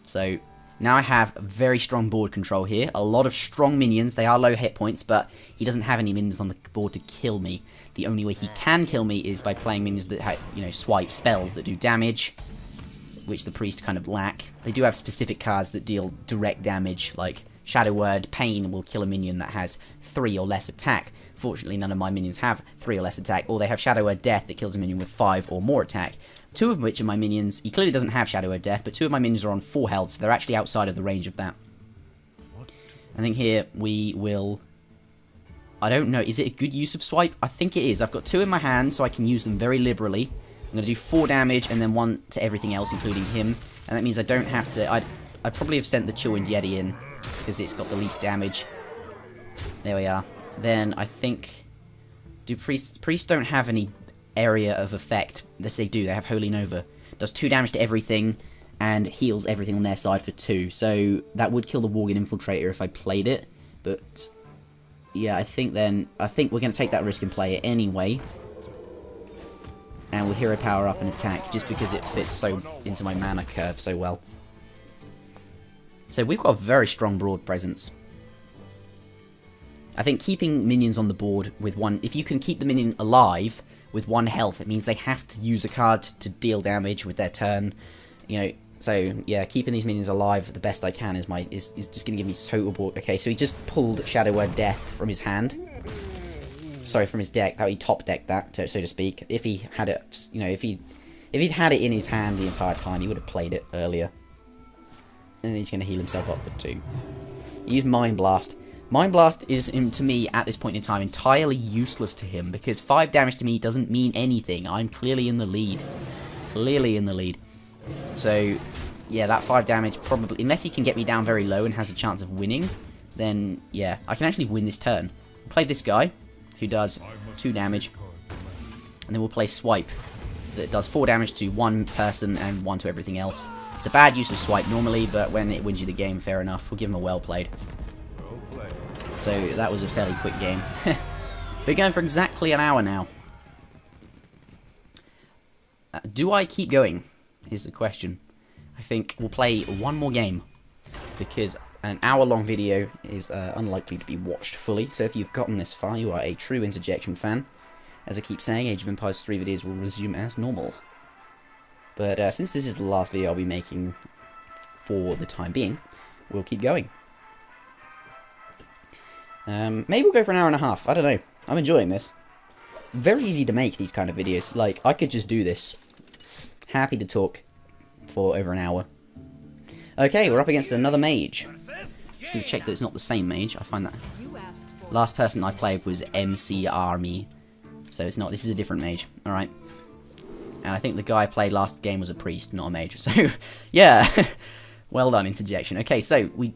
So, now I have very strong board control here. A lot of strong minions. They are low hit points, but he doesn't have any minions on the board to kill me. The only way he can kill me is by playing minions that, you know, swipe spells that do damage, which the priest kind of lack. They do have specific cards that deal direct damage, like Shadow Word Pain will kill a minion that has 3 or less attack. Fortunately, none of my minions have 3 or less attack, or they have Shadow Word Death that kills a minion with 5 or more attack. 2 of which are my minions. He clearly doesn't have Shadow Word Death, but 2 of my minions are on 4 health, so they're actually outside of the range of that. I think here we will... I don't know, is it a good use of swipe? I think it is. I've got 2 in my hand, so I can use them very liberally. I'm going to do 4 damage, and then 1 to everything else, including him. And that means I don't have to... I'd probably have sent the Chillwind Yeti in, because it's got the least damage. There we are. Then I think... Do priests don't have any area of effect. Yes, they do. They have Holy Nova. Does 2 damage to everything, and heals everything on their side for 2. So that would kill the Worgen Infiltrator if I played it, but yeah, I think we're going to take that risk and play it anyway. And we'll hero power up and attack, just because it fits so into my mana curve so well. So we've got a very strong broad presence. I think keeping minions on the board with one... If you can keep the minion alive with 1 health, it means they have to use a card to deal damage with their turn. You know, so yeah, keeping these minions alive the best I can is just going to give me total board. Okay, so he just pulled Shadow Word Death from his hand. Sorry, from his deck. That he top decked that, so to speak. If he had it, you know, if he'd had it in his hand the entire time, he would have played it earlier. And then he's going to heal himself up for 2. He used Mind Blast. Mind Blast is, to me, at this point in time, entirely useless to him, because 5 damage to me doesn't mean anything. I'm clearly in the lead. Clearly in the lead. So, yeah, that 5 damage probably... Unless he can get me down very low and has a chance of winning, then, yeah, I can actually win this turn. We'll play this guy, who does 2 damage, and then we'll play Swipe, that does 4 damage to 1 person and 1 to everything else. It's a bad use of Swipe normally, but when it wins you the game, fair enough. We'll give him a well played. So that was a fairly quick game. We're going for exactly an hour now. Do I keep going, is the question. I think we'll play one more game, because an hour-long video is unlikely to be watched fully. So if you've gotten this far, you are a true Interjection fan. As I keep saying, Age of Empires 3 videos will resume as normal. But since this is the last video I'll be making for the time being, we'll keep going. Maybe we'll go for an hour and a half. I don't know. I'm enjoying this. Very easy to make these kind of videos. Like, I could just do this. Happy to talk for over an hour. Okay, we're up against another mage. Just gonna check that it's not the same mage. I find that last person I played was MC Army, so it's not. This is a different mage. All right, and I think the guy I played last game was a priest, not a mage. So yeah, well done, Interjection. Okay, so we,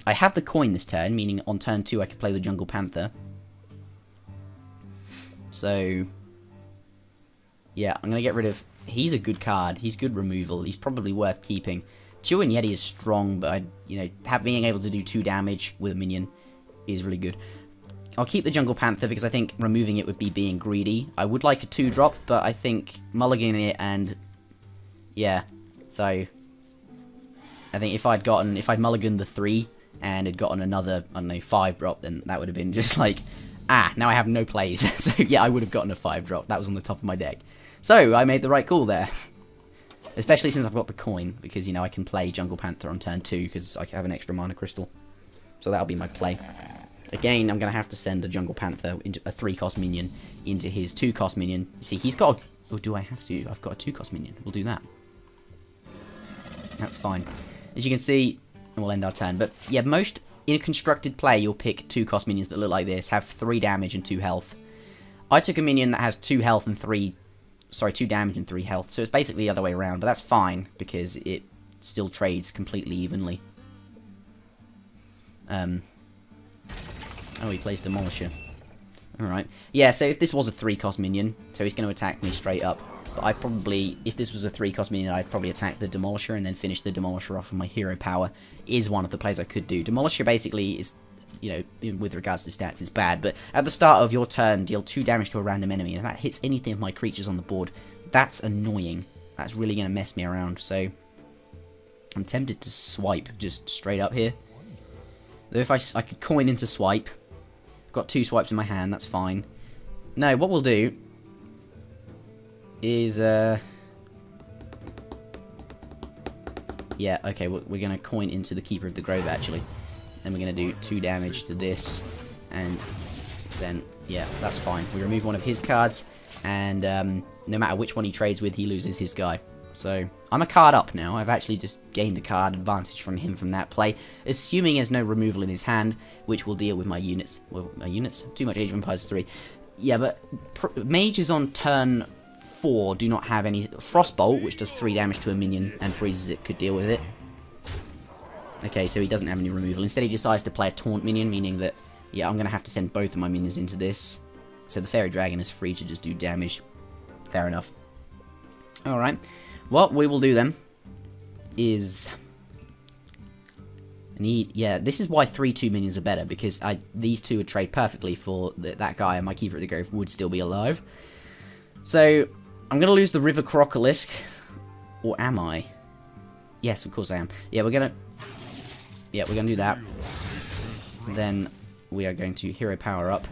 I have the coin this turn, meaning on turn 2 I could play the Jungle Panther. So yeah, I'm gonna get rid of. He's a good card. He's good removal. He's probably worth keeping. Chewin Yeti is strong, but being able to do 2 damage with a minion is really good. I'll keep the Jungle Panther because I think removing it would be being greedy. I would like a 2-drop, but I think mulliganing it and yeah. So I think if I'd mulliganed the 3 and had gotten another, I don't know, 5-drop, then that would have been just like, now I have no plays. So yeah, I would have gotten a 5-drop. That was on the top of my deck. So I made the right call there. Especially since I've got the coin, because, I can play Jungle Panther on turn 2, because I have an extra mana crystal. So that'll be my play. Again, I'm going to have to send a Jungle Panther, into a 3-cost minion, into his 2-cost minion. See, he's got a... Oh, do I have to? I've got a 2-cost minion. We'll do that. That's fine. As you can see, we'll end our turn. But, yeah, most in a constructed play, you'll pick 2-cost minions that look like this, have 3 damage and 2 health. I took a minion that has 2 health and 2 damage and 3 health, so it's basically the other way around, but that's fine, because it still trades completely evenly. Oh, he plays Demolisher. Alright. Yeah, so if this was a 3-cost minion, so he's going to attack me straight up, but I probably, if this was a 3-cost minion, I'd probably attack the Demolisher and then finish the Demolisher off with my hero power, is one of the plays I could do. Demolisher basically is, with regards to stats, is bad, but at the start of your turn, deal 2 damage to a random enemy, and if that hits anything of my creatures on the board, that's annoying. That's really going to mess me around, so I'm tempted to swipe just straight up here. Though if I could coin into swipe, got 2 swipes in my hand, that's fine. No, what we'll do is, yeah, okay, we're going to coin into the Keeper of the Grove, actually. Then we're going to do 2 damage to this, and then, yeah, that's fine. We remove one of his cards, and no matter which one he trades with, he loses his guy. So, I'm a card up now. I've actually just gained a card advantage from him from that play, assuming he has no removal in his hand, which will deal with my units. Well, my units? Too much Age of Empires 3. Yeah, but mages on turn 4 do not have any... Frostbolt, which does 3 damage to a minion and freezes it, could deal with it. Okay, so he doesn't have any removal. Instead, he decides to play a taunt minion, meaning that, yeah, I'm going to have to send both of my minions into this. So the Fairy Dragon is free to just do damage. Fair enough. Alright. Well, we will do then. is... yeah, this is why 3/2 minions are better, because these two would trade perfectly for that guy, and my Keeper of the Grove would still be alive. So, I'm going to lose the River Crocolisk, or am I? Yes, of course I am. Yeah, we're going to do that. Then, we are going to hero power up.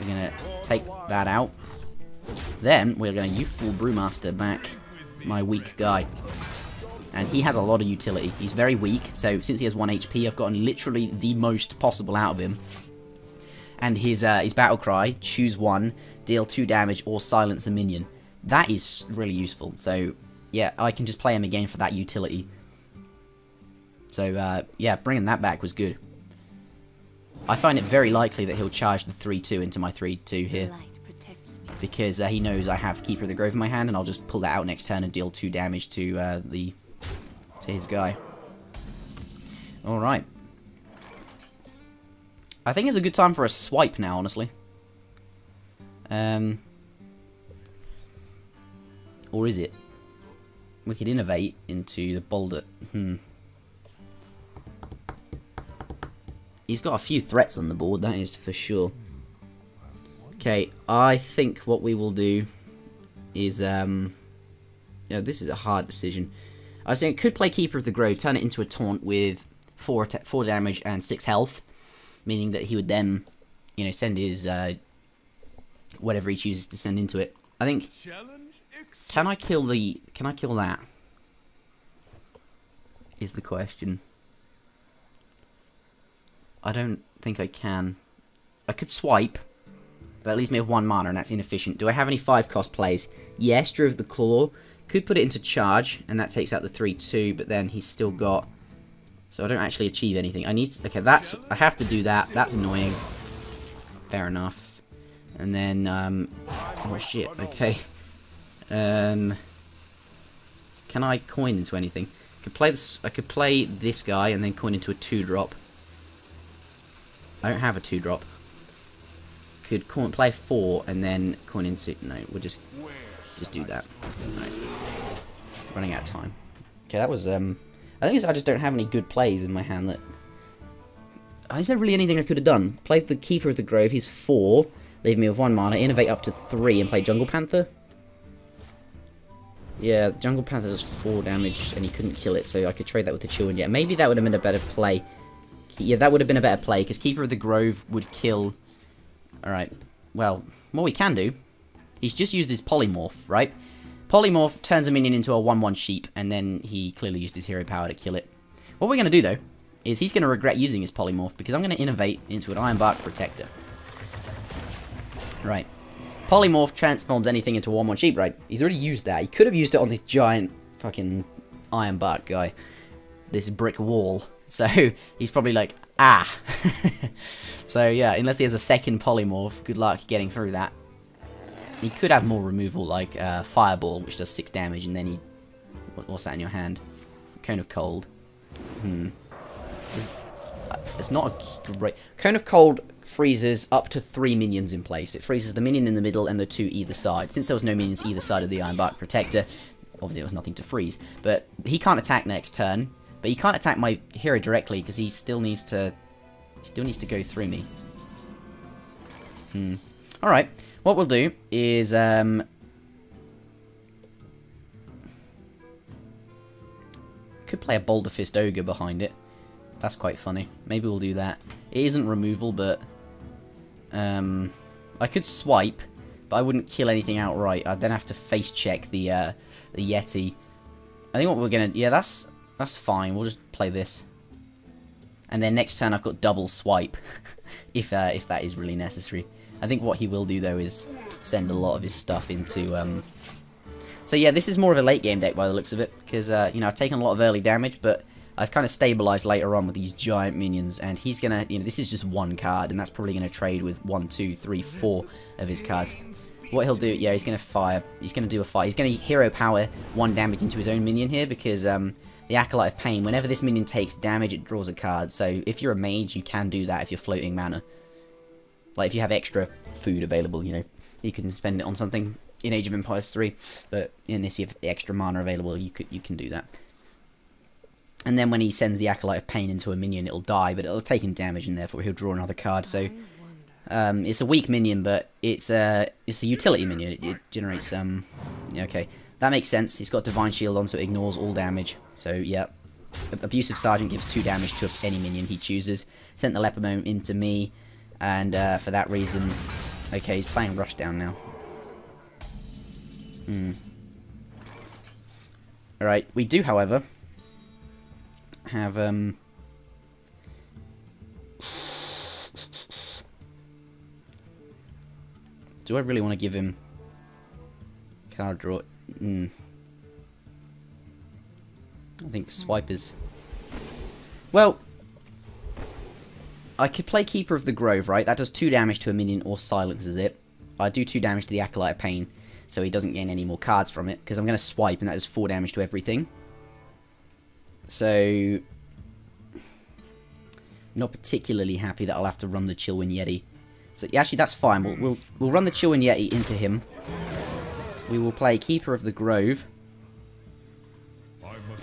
We're going to take that out. Then, we're going to Youthful Brewmaster back my weak guy. And he has a lot of utility. He's very weak, so since he has 1 HP, I've gotten literally the most possible out of him. And his battle cry, choose one, deal 2 damage, or silence a minion. That is really useful. So, yeah, I can just play him again for that utility. So, yeah, bringing that back was good. I find it very likely that he'll charge the 3/2 into my 3/2 here. Because he knows I have Keeper of the Grove in my hand, and I'll just pull that out next turn and deal 2 damage to his guy. Alright. I think it's a good time for a swipe now, honestly. Or is it? We could innovate into the boulder. He's got a few threats on the board, that is for sure. Okay, I think what we will do is, yeah, this is a hard decision. I was saying, could play Keeper of the Grove, turn it into a taunt with 4 damage and 6 health, meaning that he would then, you know, send his, whatever he chooses to send into it. I think, can I kill that? Is the question. I don't think I can. I could swipe, but it leaves me with 1 mana, and that's inefficient. Do I have any 5-cost plays? Yes, Drew of the Claw. Could put it into charge, and that takes out the 3/2, but then he's still got... So I don't actually achieve anything. I need to... Okay, that's... I have to do that. That's annoying. Fair enough. And then, oh shit, okay. Can I coin into anything? I could play this guy, and then coin into a 2-drop. I don't have a 2-drop. Could play 4, and then coin into... No, we'll just do that. Right. Running out of time. Okay, that was, I think I just don't have any good plays in my hand that... Is there really anything I could have done? Played the Keeper of the Grove, he's 4, leave me with 1 mana, innovate up to 3, and play Jungle Panther? Yeah, Jungle Panther does 4 damage, and he couldn't kill it, so I could trade that with the Children. Yeah, maybe that would have been a better play. Yeah, that would have been a better play, because Keeper of the Grove would kill... Alright, well, what we can do... He's just used his Polymorph, right? Polymorph turns a minion into a 1/1 sheep, and then he clearly used his hero power to kill it. What we're going to do, though, is he's going to regret using his Polymorph, because I'm going to innovate into an Ironbark Protector. Right. Polymorph transforms anything into a 1/1 sheep, right? He's already used that. He could have used it on this giant fucking Ironbark guy. This brick wall. So, he's probably like, ah. So, yeah, unless he has a second Polymorph, good luck getting through that. He could have more removal, like Fireball, which does 6 damage, and then he... What's that in your hand? Cone of Cold. It's not a great... Cone of Cold freezes up to 3 minions in place. It freezes the minion in the middle and the 2 either side. Since there was no minions either side of the Ironbark Protector, obviously there was nothing to freeze. But he can't attack next turn. But he can't attack my hero directly, because he still needs to... go through me. Alright. What we'll do is, could play a Boulder Fist Ogre behind it. That's quite funny. Maybe we'll do that. It isn't removal, but, I could swipe, but I wouldn't kill anything outright. I'd then have to face check the Yeti. I think what we're gonna, yeah, that's fine. We'll just play this. And then next turn I've got double swipe, if that is really necessary. I think what he will do, though, is send a lot of his stuff into... So, yeah, this is more of a late-game deck by the looks of it, because, you know, I've taken a lot of early damage, but I've kind of stabilized later on with these giant minions, and he's going to... You know, this is just 1 card, and that's probably going to trade with 1, 2, 3, 4 of his cards. What he'll do... Yeah, he's going to fire. He's going to do a fire. He's going to hero power 1 damage into his own minion here, because, the Acolyte of Pain, whenever this minion takes damage, it draws a card. So, if you're a mage, you can do that if you're floating mana. Like, if you have extra food available, you know, you can spend it on something in Age of Empires 3, but in this you have extra mana available, you can do that. And then when he sends the Acolyte of Pain into a minion, it'll die, but it'll take him damage, and therefore he'll draw another card. So it's a weak minion, but it's a utility minion. It generates yeah, okay, that makes sense. He's got Divine Shield on, so it ignores all damage. So yeah, Abusive Sergeant gives 2 damage to any minion he chooses. Sent the Leopard into me, and for that reason, okay, he's playing Rushdown now. Alright, we do, however, have do I really want to give him card draw? I think swipe is... Well, I could play Keeper of the Grove, right? That does 2 damage to a minion or silences it. I do 2 damage to the Acolyte of Pain, so he doesn't gain any more cards from it, because I'm going to swipe, and that does 4 damage to everything. So, not particularly happy that I'll have to run the Chillwind Yeti. So actually, that's fine. We'll run the Chillwind Yeti into him. We will play Keeper of the Grove,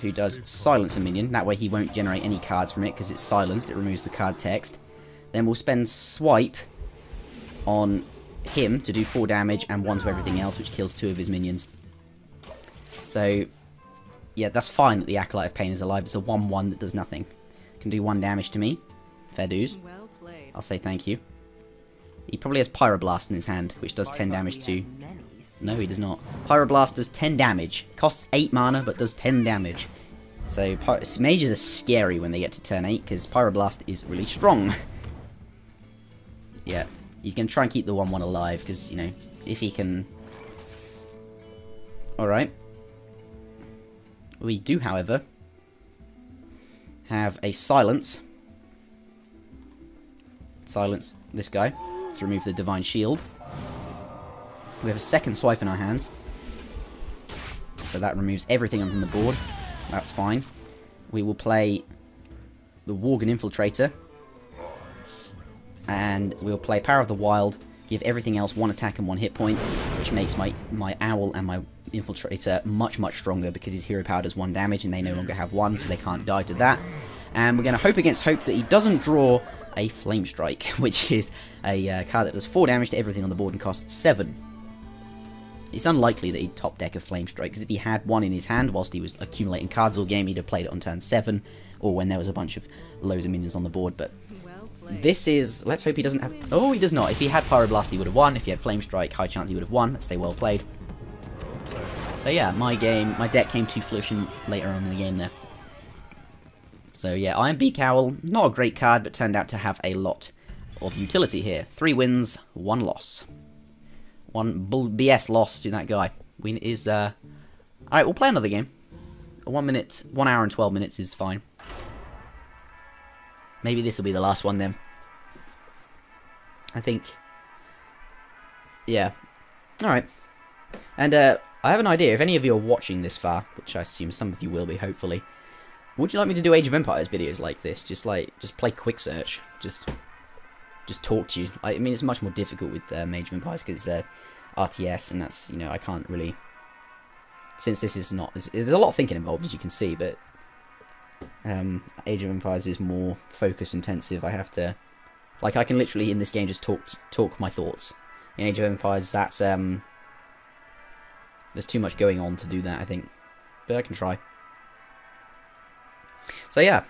who does silence a minion. That way he won't generate any cards from it because it's silenced. It removes the card text. Then we'll spend Swipe on him to do 4 damage and 1 to everything else, which kills 2 of his minions. So, yeah, that's fine that the Acolyte of Pain is alive. It's a 1-1 that does nothing. Can do 1 damage to me. Fair dues. I'll say thank you. He probably has Pyroblast in his hand, which does 10 damage to... No, he does not. Pyroblast does 10 damage. Costs 8 mana, but does 10 damage. So, mages are scary when they get to turn 8, because Pyroblast is really strong. Yeah, he's going to try and keep the 1-1 alive, because, you know, if he can... Alright. We do, however, have a Silence. Silence this guy to remove the Divine Shield. We have a second Swipe in our hands, so that removes everything from the board. That's fine. We will play the Worgen Infiltrator, and we'll play Power of the Wild, give everything else 1 attack and 1 hit point, which makes my Owl and my Infiltrator much, much stronger, because his hero power does 1 damage and they no longer have 1, so they can't die to that. And we're going to hope against hope that he doesn't draw a Flame Strike, which is a card that does 4 damage to everything on the board and costs 7. It's unlikely that he'd top deck a Flame Strike, because if he had 1 in his hand whilst he was accumulating cards all game, he'd have played it on turn 7, or when there was a bunch of loads of minions on the board. But this is... Let's hope he doesn't have... Oh, he does not. If he had Pyroblast, he would have won. If he had Flame Strike, high chance he would have won. Let's say well played. But yeah, my deck came to fruition later on in the game there. So yeah, Iron Beak Owl, not a great card, but turned out to have a lot of utility here. 3 wins, 1 loss. 1 BS loss to that guy. Win is, Alright, we'll play another game. 1 hour and 12 minutes is fine. Maybe this will be the last one then. I think. Yeah. Alright. And, I have an idea. If any of you are watching this far, which I assume some of you will be, hopefully, would you like me to do Age of Empires videos like this? Just play quick search. Just talk to you. I mean, it's much more difficult with Age of Empires because RTS, and that's, you know, I can't really... Since this is not... There's a lot of thinking involved, as you can see, but Age of Empires is more focus intensive. I have to... Like, I can literally, in this game, just talk my thoughts. In Age of Empires, that's... There's too much going on to do that, I think. But I can try. So, yeah.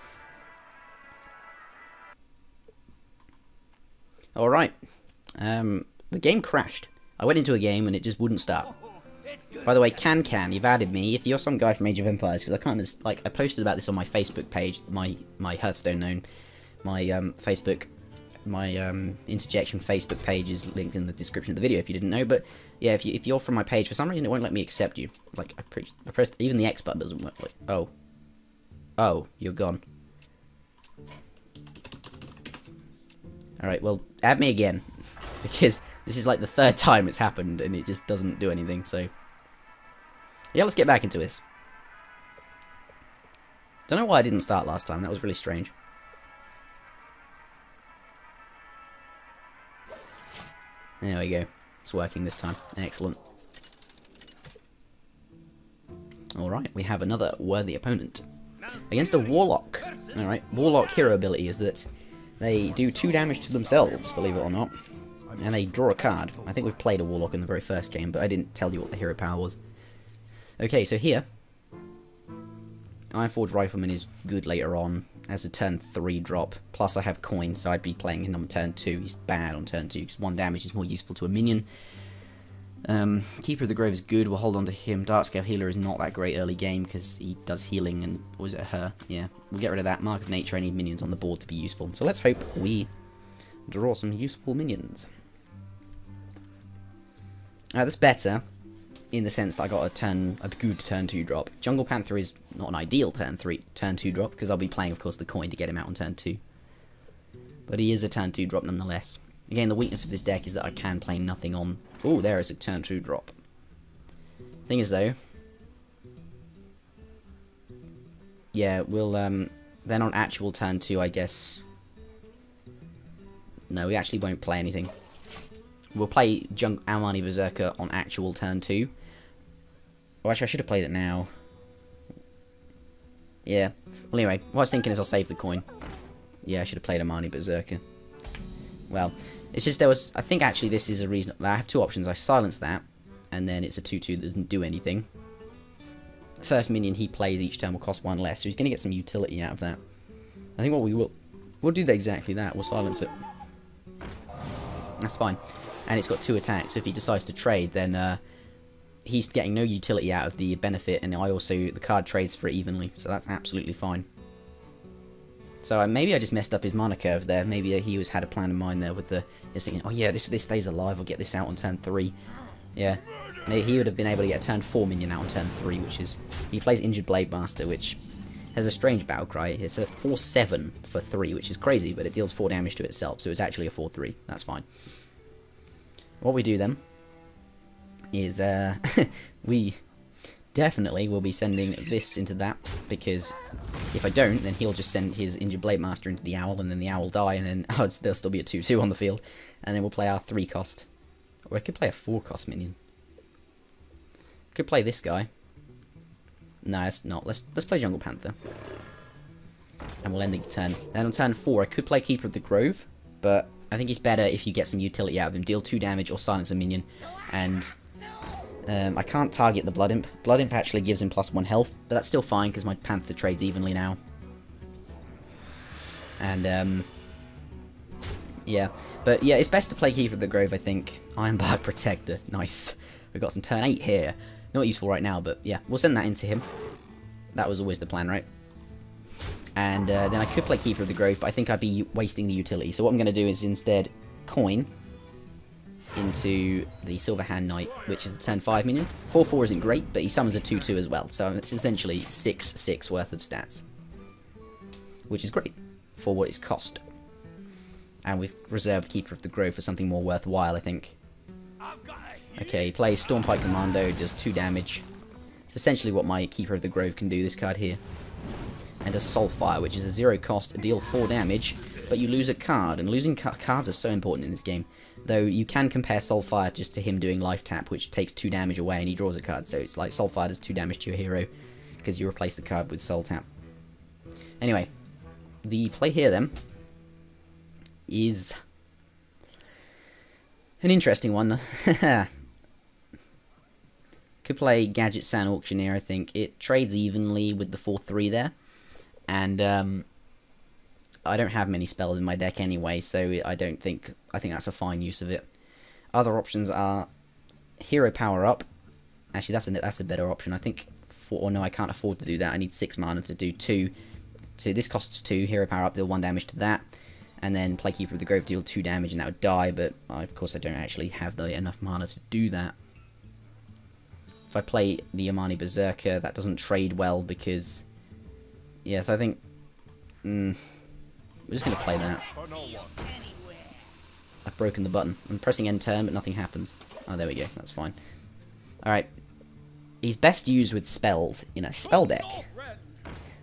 Alright. The game crashed. I went into a game and it just wouldn't start. By the way, you've added me. If you're some guy from Age of Empires, because I can't just, like, I posted about this on my Facebook page, my Hearthstone known, my Facebook, my Interjection Facebook page is linked in the description of the video if you didn't know. But yeah, if you're from my page, for some reason it won't let me accept you. Like, I pressed, even the X button doesn't work. Like, oh, you're gone. Alright, well, add me again, because this is like the 3rd time it's happened and it just doesn't do anything, so... Yeah, let's get back into this. Don't know why I didn't start last time, that was really strange. There we go. It's working this time. Excellent. Alright, we have another worthy opponent. against a Warlock. Alright, Warlock hero ability is that they do 2 damage to themselves, believe it or not. And they draw a card. I think we've played a Warlock in the very first game, but I didn't tell you what the hero power was. Okay, so here, Ironforge Rifleman is good later on as a turn 3 drop. Plus I have coin, so I'd be playing him on turn 2. He's bad on turn 2 because 1 damage is more useful to a minion. Keeper of the Grove is good, we'll hold on to him. Darkscale Healer is not that great early game because he does healing and, was it her? Yeah, we'll get rid of that. Mark of Nature, I need minions on the board to be useful. So let's hope we draw some useful minions. That's better in the sense that I got a good turn 2 drop. Jungle Panther is not an ideal turn 2 drop because I'll be playing, of course, the coin to get him out on turn 2. But he is a turn 2 drop nonetheless. Again, the weakness of this deck is that I can play nothing on... Oh, there is a turn 2 drop. Thing is, though... Yeah, we'll, then on actual turn 2, I guess... No, we actually won't play anything. We'll play Almani Berserker on actual turn 2. Oh, actually, I should have played it now. Yeah. Well, anyway, what I was thinking is I'll save the coin. Yeah, I should have played Almani Berserker. Well, it's just there was... I think actually this is a reason... I have 2 options. I silence that, and then it's a 2-2 that doesn't do anything. The first minion he plays each turn will cost 1 less, so he's going to get some utility out of that. I think what we will... We'll do exactly that. We'll silence it. That's fine. And it's got 2 attacks, so if he decides to trade, then he's getting no utility out of the benefit, and I also... The card trades for it evenly, so that's absolutely fine. So maybe I just messed up his mana curve there. Maybe he had a plan in mind there with the... He was thinking, oh yeah, this stays alive, I'll get this out on turn 3. Yeah. Maybe he would have been able to get a turn 4 minion out on turn 3, which is... He plays Injured Blade Master, which has a strange battle cry. It's a 4-7 for 3, which is crazy, but it deals 4 damage to itself, so it's actually a 4-3. That's fine. What we do then is we definitely will be sending this into that, because if I don't, then he'll just send his Injured Blade Master into the Owl, and then the Owl will die, and then there'll still be a 2-2 on the field, and then we'll play our 3 cost. Or I could play a 4 cost minion. Could play this guy. No, it's not. Let's play Jungle Panther. And we'll end the turn. Then on turn 4, I could play Keeper of the Grove, but I think it's better if you get some utility out of him. Deal 2 damage or silence a minion. And I can't target the Blood Imp. Blood Imp actually gives him +1 health, but that's still fine because my Panther trades evenly now. And yeah. But yeah, it's best to play Keeper of the Grove, I think. Ironbark Protector. Nice. We've got some turn 8 here. Not useful right now, but yeah. We'll send that into him. That was always the plan, right? And then I could play Keeper of the Grove, but I think I'd be wasting the utility. So what I'm going to do is instead coin into the Silver Hand Knight, which is the turn 5 minion. 4-4 isn't great, but he summons a 2-2 as well. So it's essentially 6-6 worth of stats, which is great for what it's cost. And we've reserved Keeper of the Grove for something more worthwhile, I think. Okay, he plays Stormpike Commando, does 2 damage. It's essentially what my Keeper of the Grove can do, this card here. And does Soulfire, which is a 0 cost, deal 4 damage, but you lose a card, and losing cards are so important in this game. Though you can compare Soulfire just to him doing Life Tap, which takes 2 damage away and he draws a card, so it's like Soulfire does 2 damage to your hero, because you replace the card with Soul Tap. Anyway, the play here then is an interesting one. Could play Gadget Sand Auctioneer, I think. It trades evenly with the 4-3 there. And I don't have many spells in my deck anyway, so I think that's a fine use of it. Other options are Hero Power Up. Actually, that's a better option. I think or no, I can't afford to do that. I need 6 mana to do 2. So this costs 2. Hero Power Up, deal 1 damage to that. And then play Keeper of the Grove, deal 2 damage, and that would die, but of course I don't actually have enough mana to do that. If I play the Almani Berserker, that doesn't trade well because... Yes, I think... we're just going to play that. I've broken the button. I'm pressing end turn, but nothing happens. Oh, there we go. That's fine. Alright. He's best used with spells in a spell deck.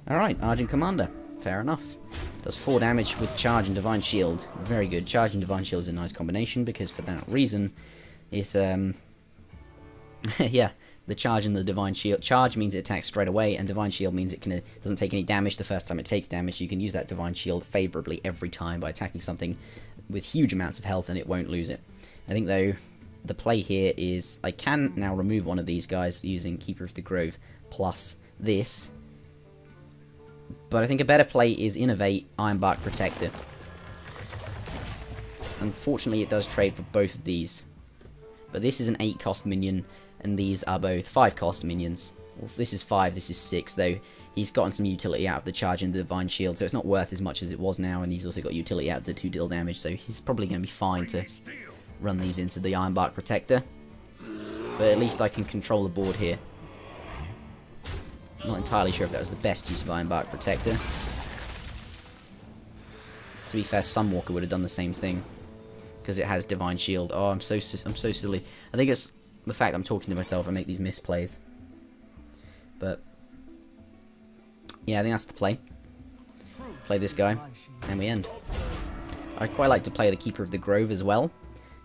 Alright, Argent Commander. Fair enough. Does 4 damage with Charge and Divine Shield. Very good. Charge and Divine Shield is a nice combination because for that reason, it's, yeah, the charge and the Divine Shield. Charge means it attacks straight away, and Divine Shield means it doesn't take any damage the first time it takes damage. You can use that Divine Shield favorably every time by attacking something with huge amounts of health, and it won't lose it. I think, though, the play here is I can now remove one of these guys using Keeper of the Grove plus this. But I think a better play is Innovate, Ironbark Protector. Unfortunately, it does trade for both of these. But this is an 8-cost minion, and these are both 5-cost minions. Well, this is 5, this is 6, though he's gotten some utility out of the charge and the Divine Shield, so it's not worth as much as it was now, and he's also got utility out of the 2 deal damage, so he's probably going to be fine to run these into the Ironbark Protector. But at least I can control the board here. Not entirely sure if that was the best use of Ironbark Protector. To be fair, Sunwalker would have done the same thing, because it has Divine Shield. Oh, I'm so silly. I think it's the fact I'm talking to myself and make these misplays. But yeah, I think that's the play. Play this guy, and we end. I'd quite like to play the Keeper of the Grove as well,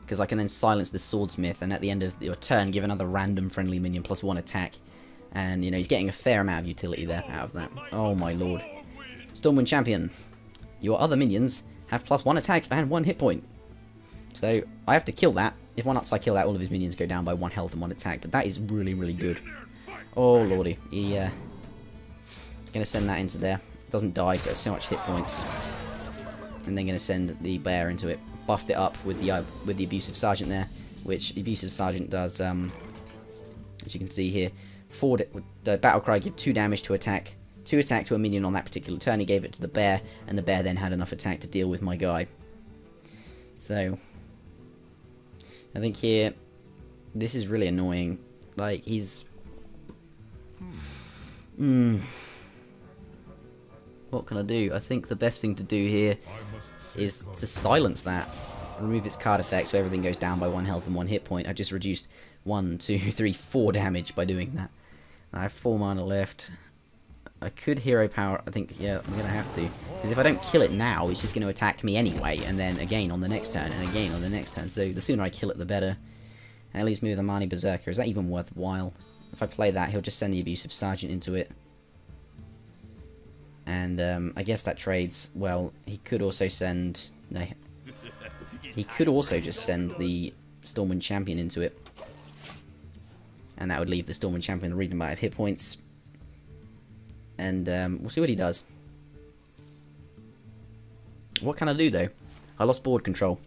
because I can then silence the Swordsmith, and at the end of your turn, give another random friendly minion plus 1 attack. And, you know, he's getting a fair amount of utility there out of that. Oh my lord. Stormwind Champion. Your other minions have plus 1 attack and 1 hit point. So, I have to kill that. If once I kill that, all of his minions go down by 1 health and 1 attack. But that is really, really good. Oh lordy. He, gonna send that into there. Doesn't die because it has so much hit points. And then gonna send the bear into it. Buffed it up with the Abusive Sergeant there. Which the Abusive Sergeant does, as you can see here. The Battle Cry give 2 damage to attack. 2 attack to a minion on that particular turn. He gave it to the bear, and the bear then had enough attack to deal with my guy. So, I think here, this is really annoying. Like, he's... What can I do? I think the best thing to do here is to silence that. Remove its card effect so everything goes down by 1 health and 1 hit point. I just reduced 1, 2, 3, 4 damage by doing that. I have 4 mana left. I could hero power. I think, yeah, I'm going to have to. Because if I don't kill it now, it's just going to attack me anyway. And then again on the next turn, and again on the next turn. So the sooner I kill it, the better. And that leaves me with a Mani Berserker. Is that even worthwhile? If I play that, he'll just send the Abusive Sergeant into it. And I guess that trades. Well, he could also send... No, he could also just send the Stormwind Champion into it. And that would leave the Stormwind Champion a reasonable amount of hit points. And we'll see what he does. What can I do, though? I lost board control.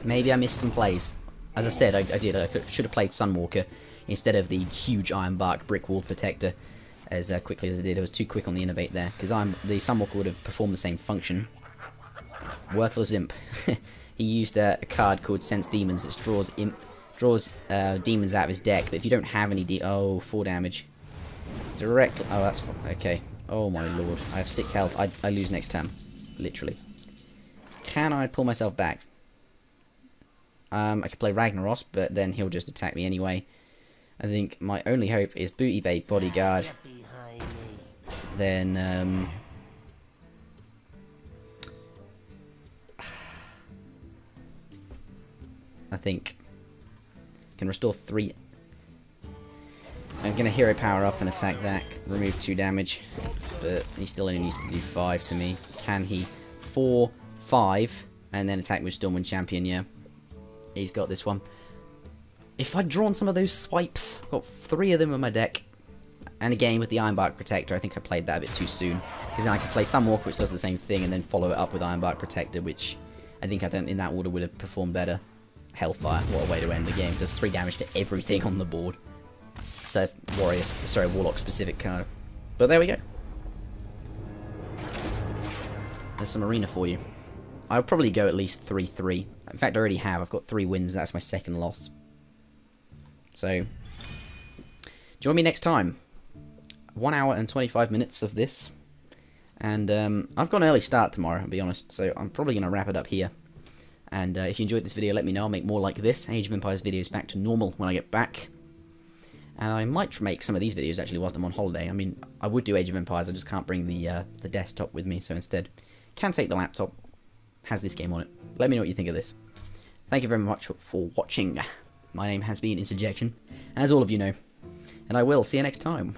Maybe I missed some plays. As I said, I did. I should have played Sunwalker instead of the huge Ironbark Brick Wall Protector as quickly as I did. I was too quick on the Innovate there, because the Sunwalker would have performed the same function. Worthless Imp. He used a card called Sense Demons, which draws demons out of his deck, but if you don't have any oh, 4 damage. Direct, oh that's, okay. Oh my lord, I have 6 health, I lose next turn. Literally. Can I pull myself back? I could play Ragnaros, but then he'll just attack me anyway. I think my only hope is Booty Bait Bodyguard. Then, I think can restore 3. I'm going to hero power up and attack that, remove 2 damage, but he still only needs to do 5 to me. Can he 4, 5, and then attack with Stormwind Champion? Yeah, he's got this one. If I'd drawn some of those swipes, I've got 3 of them in my deck, and again with the Ironbark Protector, I think I played that a bit too soon, because then I could play Sunwalker, which does the same thing, and then follow it up with Ironbark Protector, which I think in that order would have performed better. Hellfire, what a way to end the game. Does 3 damage to everything on the board. It's a Warlock specific card. But there we go. There's some arena for you. I'll probably go at least 3-3. In fact, I already have. I've got 3 wins. That's my 2nd loss. So, join me next time. 1 hour and 25 minutes of this. And I've got an early start tomorrow, I'll be honest. So I'm probably going to wrap it up here. And if you enjoyed this video, let me know. I'll make more like this. Age of Empires videos back to normal when I get back. And I might make some of these videos actually whilst I'm on holiday. I mean, I would do Age of Empires, I just can't bring the desktop with me. So instead, can take the laptop. Has this game on it. Let me know what you think of this. Thank you very much for watching. My name has been Interjection. And as all of you know, And I will see you next time.